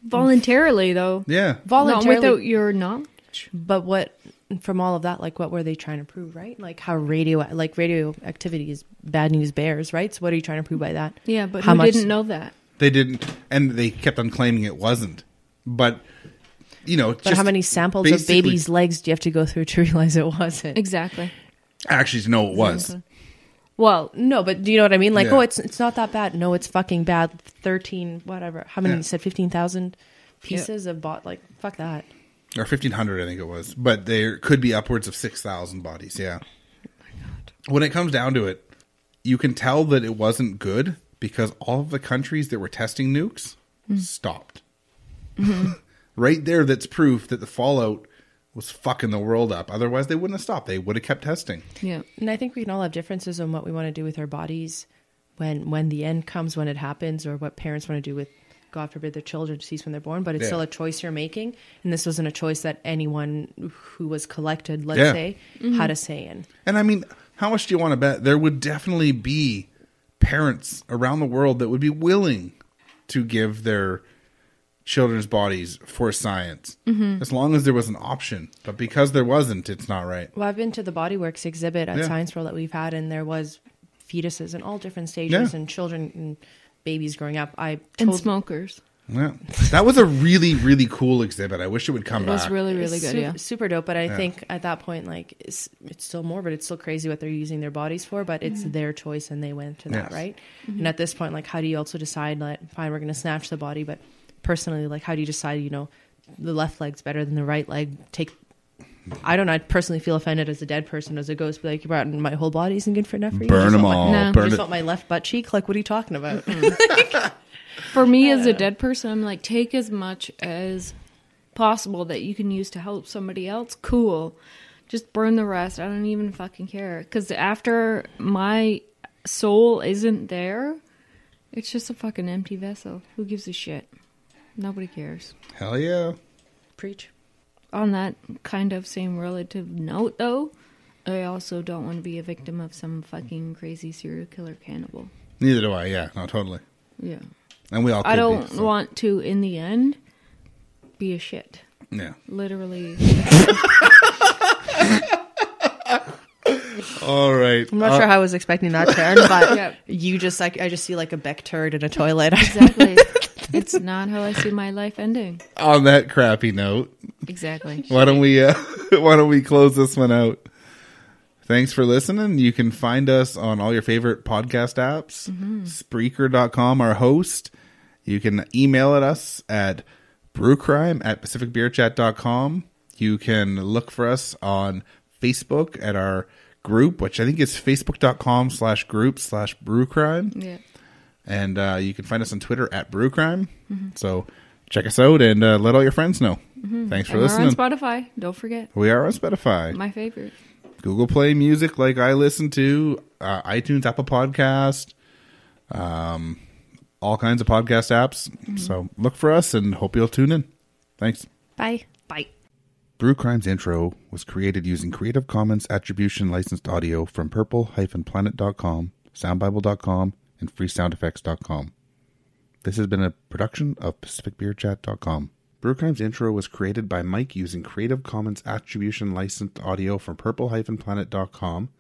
Voluntarily, though. Yeah. Not without your knowledge. But what from all of that, like what were they trying to prove, right? Like how radioactivity is bad news bears, right? So what are you trying to prove by that? Yeah, but How who much- didn't know that? They didn't, and they kept on claiming it wasn't. But, But how many samples of basically- babies' legs do you have to go through to realize it wasn't? Exactly. Actually, to know it was. Exactly. Well, No, but do you know what I mean? Like, Yeah. oh, it's not that bad. No, it's fucking bad. 13, whatever. How many Yeah. you said? 15,000 pieces of bought. Like, fuck that. Or 1,500, I think it was. But there could be upwards of 6,000 bodies, yeah. When it comes down to it, you can tell that it wasn't good because all of the countries that were testing nukes stopped. Right there, that's proof that the fallout was fucking the world up. Otherwise, they wouldn't have stopped. They would have kept testing. yeah. And I think we can all have differences on what we want to do with our bodies when the end comes, when it happens, or what parents want to do with, God forbid, their children deceased when they're born. But it's Yeah. still a choice you're making. And this wasn't a choice that anyone who was collected, let's Yeah. say, had a say in. And I mean, how much do you want to bet? There would definitely be parents around the world that would be willing to give their children's bodies for science, as long as there was an option. But because there wasn't, it's not right. Well, I've been to the Bodyworks exhibit at Yeah. Science World that we've had, and there was fetuses in all different stages Yeah. and children and babies growing up. And told- smokers. Yeah, that was a really, really cool exhibit. I wish it would come It was back. really, really good, yeah. Super dope, but I think at that point, like, it's still morbid. It's still crazy what they're using their bodies for, but it's their choice and they went to that, Yes. right? And at this point, like, how do you also decide, like, fine, we're going to snatch the body, but personally, like, how do you decide, the left leg's better than the right leg? I don't know. I personally feel offended as a dead person, as a ghost, be like, you brought in my whole body isn't good for enough for you? Burn You just them want all. No. You Burn just it. want my left butt cheek? Like, what are you talking about? For me, as a dead person, I'm like, take as much as possible that you can use to help somebody else. Cool. Just burn the rest. I don't even fucking care. Because after my soul isn't there, it's just a fucking empty vessel. Who gives a shit? Nobody cares. Hell yeah. Preach. On that kind of same relative note, though, I also don't want to be a victim of some fucking crazy serial killer cannibal. Neither do I. Yeah, no, totally. Yeah. And we all could I don't be, so- want to, in the end, be a shit. Yeah. Literally. All right. I'm not sure how I was expecting that turn, but Yeah. you just, like, I just see like a Beck turd in a toilet. Exactly. It's not how I see my life ending. On that crappy note, Exactly. why don't we close this one out? Thanks for listening. You can find us on all your favorite podcast apps. Spreaker.com, our host. You can email at us at brewcrime@pacificbeerchat.com. You can look for us on Facebook at our group, which I think is facebook.com/group/brewcrime. Yeah. And you can find us on Twitter at brewcrime. So check us out and let all your friends know. Thanks for listening. We're on Spotify. Don't forget. We are on Spotify. My favorite. Google Play Music, like I listen to, iTunes, Apple Podcast, all kinds of podcast apps. So look for us and hope you'll tune in. Thanks. Bye. Bye. Brew Crime's intro was created using Creative Commons Attribution Licensed Audio from purple-planet.com, soundbible.com, and freesoundeffects.com. This has been a production of pacificbeerchat.com. Brew Crime's intro was created by Mike using Creative Commons Attribution Licensed Audio from purple-planet.com,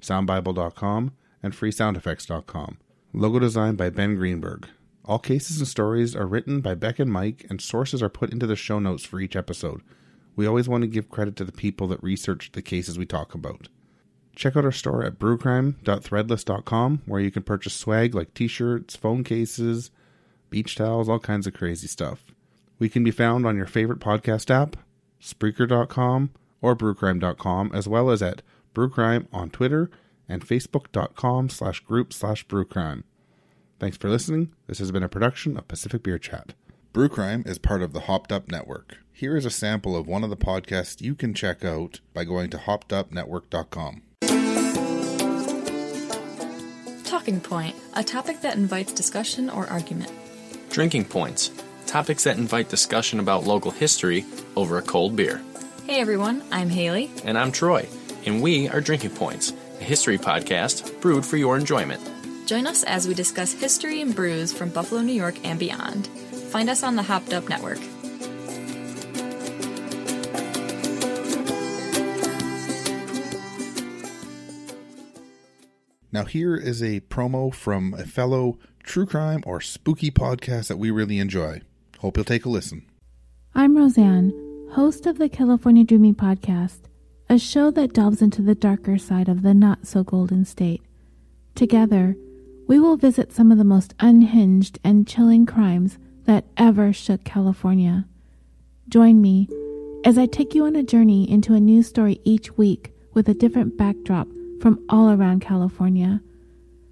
soundbible.com, and freesoundeffects.com. Logo design by Ben Greenberg. All cases and stories are written by Beck and Mike, and sources are put into the show notes for each episode. We always want to give credit to the people that research the cases we talk about. Check out our store at brewcrime.threadless.com, where you can purchase swag like t-shirts, phone cases, beach towels, all kinds of crazy stuff. We can be found on your favorite podcast app, Spreaker.com, or brewcrime.com, as well as at brewcrime on Twitter and facebook.com/group/brewcrime. Thanks for listening. This has been a production of Pacific Beer Chat. Brew Crime is part of the Hopped Up Network. Here is a sample of one of the podcasts you can check out by going to hoppedupnetwork.com. Talking Point, a topic that invites discussion or argument. Drinking Points, topics that invite discussion about local history over a cold beer. Hey everyone, I'm Haley. And I'm Troy, and we are Drinking Points, a history podcast brewed for your enjoyment. Join us as we discuss history and brews from Buffalo, New York and beyond. Find us on the Hopped Up Network. Now here is a promo from a fellow true crime or spooky podcast that we really enjoy. Hope you'll take a listen. I'm Roseanne, host of the California Dreaming Podcast, a show that delves into the darker side of the not-so-golden state. Together, we will visit some of the most unhinged and chilling crimes that ever shook California. Join me as I take you on a journey into a news story each week with a different backdrop from all around California.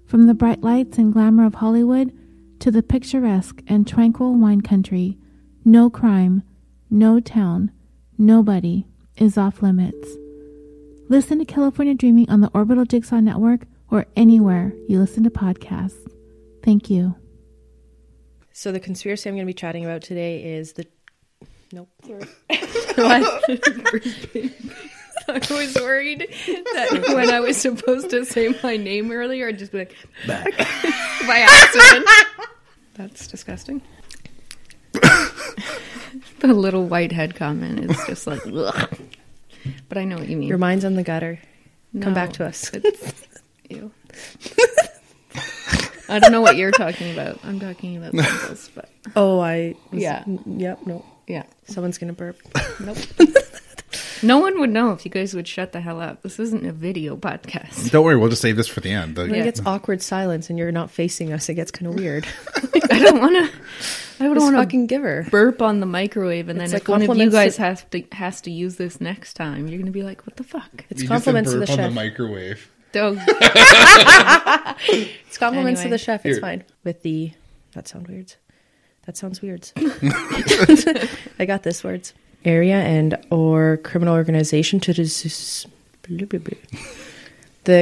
From the bright lights and glamour of Hollywood to the picturesque and tranquil wine country, no crime, no town, nobody is off limits. Listen to California Dreaming on the Orbital Jigsaw Network or anywhere you listen to podcasts. Thank you. So the conspiracy I'm going to be chatting about today is the... Nope. Sorry. What? I was worried that when I was supposed to say my name earlier, I'd just be like, back. By accident. That's disgusting. The little white head comment is just like, ugh. But I know what you mean. Your mind's on the gutter. No, Come back to us. Ew. I don't know what you're talking about. I'm talking about pimples, but... Oh, Yeah. Yep, no. Yeah. Someone's going to burp. Nope. No one would know if you guys would shut the hell up. This isn't a video podcast. Don't worry, we'll just save this for the end. When it gets awkward silence and you're not facing us, it gets kind of weird. I don't want to fucking give her. burp on the microwave, and It's then like if one of you compliments guys has to use this next time, you're going to be like, what the fuck? It's compliments to the on chef. the microwave. Don't. It's compliments to Anyway. the chef. It's Here. fine. With the... That sounds weird. I got this words. Area and or criminal organization to the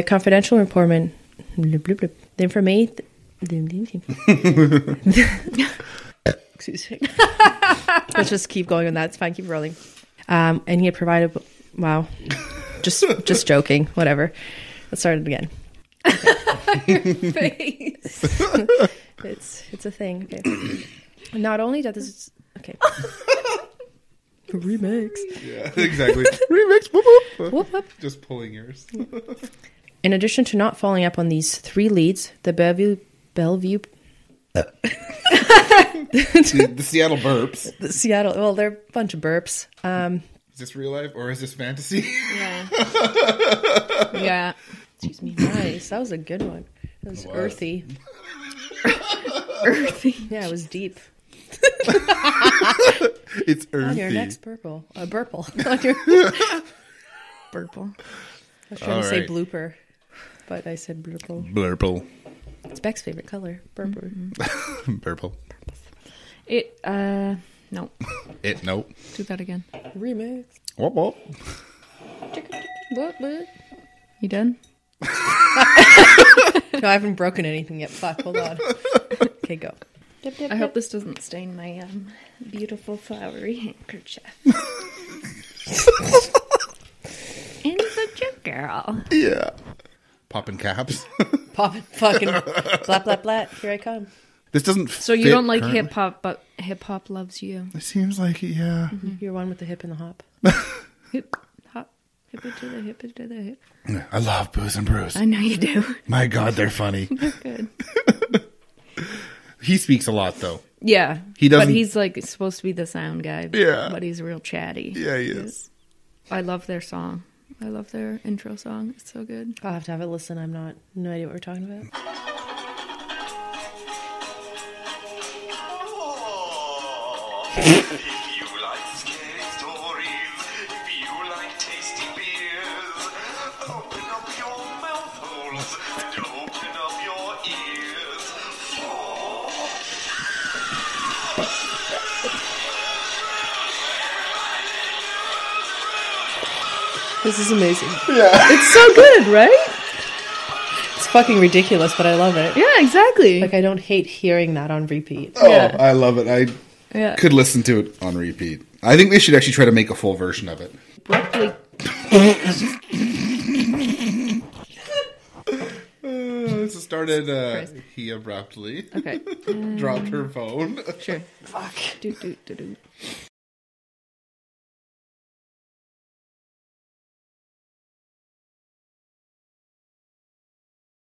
confidential informant. The information. Excuse me. Let's just keep going on that. It's fine. Keep rolling. And he had provided. Wow. Just joking. Whatever. Let's start it again. Your face. It's a thing. Okay. Not only that this is okay. Remix. Yeah, exactly. Remix. Whoop, whoop. Whoop, whoop. Just pulling yours. In addition to not following up on these three leads, the Bellevue The Seattle burps. The Seattle. Well, they're a bunch of burps. Is this real life or is this fantasy? Yeah. Yeah. Excuse me. Nice. That was a good one. It was earthy. Earthy. Yeah, it was deep. It's earthy. On your next burple. Burple. On your... Burple. I was trying to say blooper, but I said blurple. Blurple. It's Beck's favorite color. Burper. Purple. It, no. It, nope. Do that again. Remix. Whoop, whoop. What? You done? No, I haven't broken anything yet. Fuck, hold on. Okay, go. I hope this doesn't stain my beautiful flowery handkerchief. And such a girl. Yeah. Popping caps. Popping fucking blap, blap, blap. Here I come. This doesn't So you fit don't like currently. hip hop, but hip hop loves you. It seems like it, yeah. You're one with the hip and the hop. Hip hop. Hip it to the hip it to the hip. I love Booze and Brews. I know you do. My God, they're funny. They're good. He speaks a lot, though. Yeah. He doesn't- But he's like supposed to be the sound guy. Yeah. But he's real chatty. Yeah, he is. I love their song. I love their intro song. It's so good. I'll have to have a listen. I'm not, no idea what we're talking about. If you like scary stories, if you like tasty beers, open up your mouth holes and open up your ears. This is amazing. Yeah. It's so good, right? It's fucking ridiculous, but I love it. Yeah, exactly. Like, I don't hate hearing that on repeat. Oh, Yeah. I love it. I could listen to it on repeat. I think they should actually try to make a full version of it. Abruptly. So started, he abruptly Okay. dropped her phone. Sure. Fuck. Do.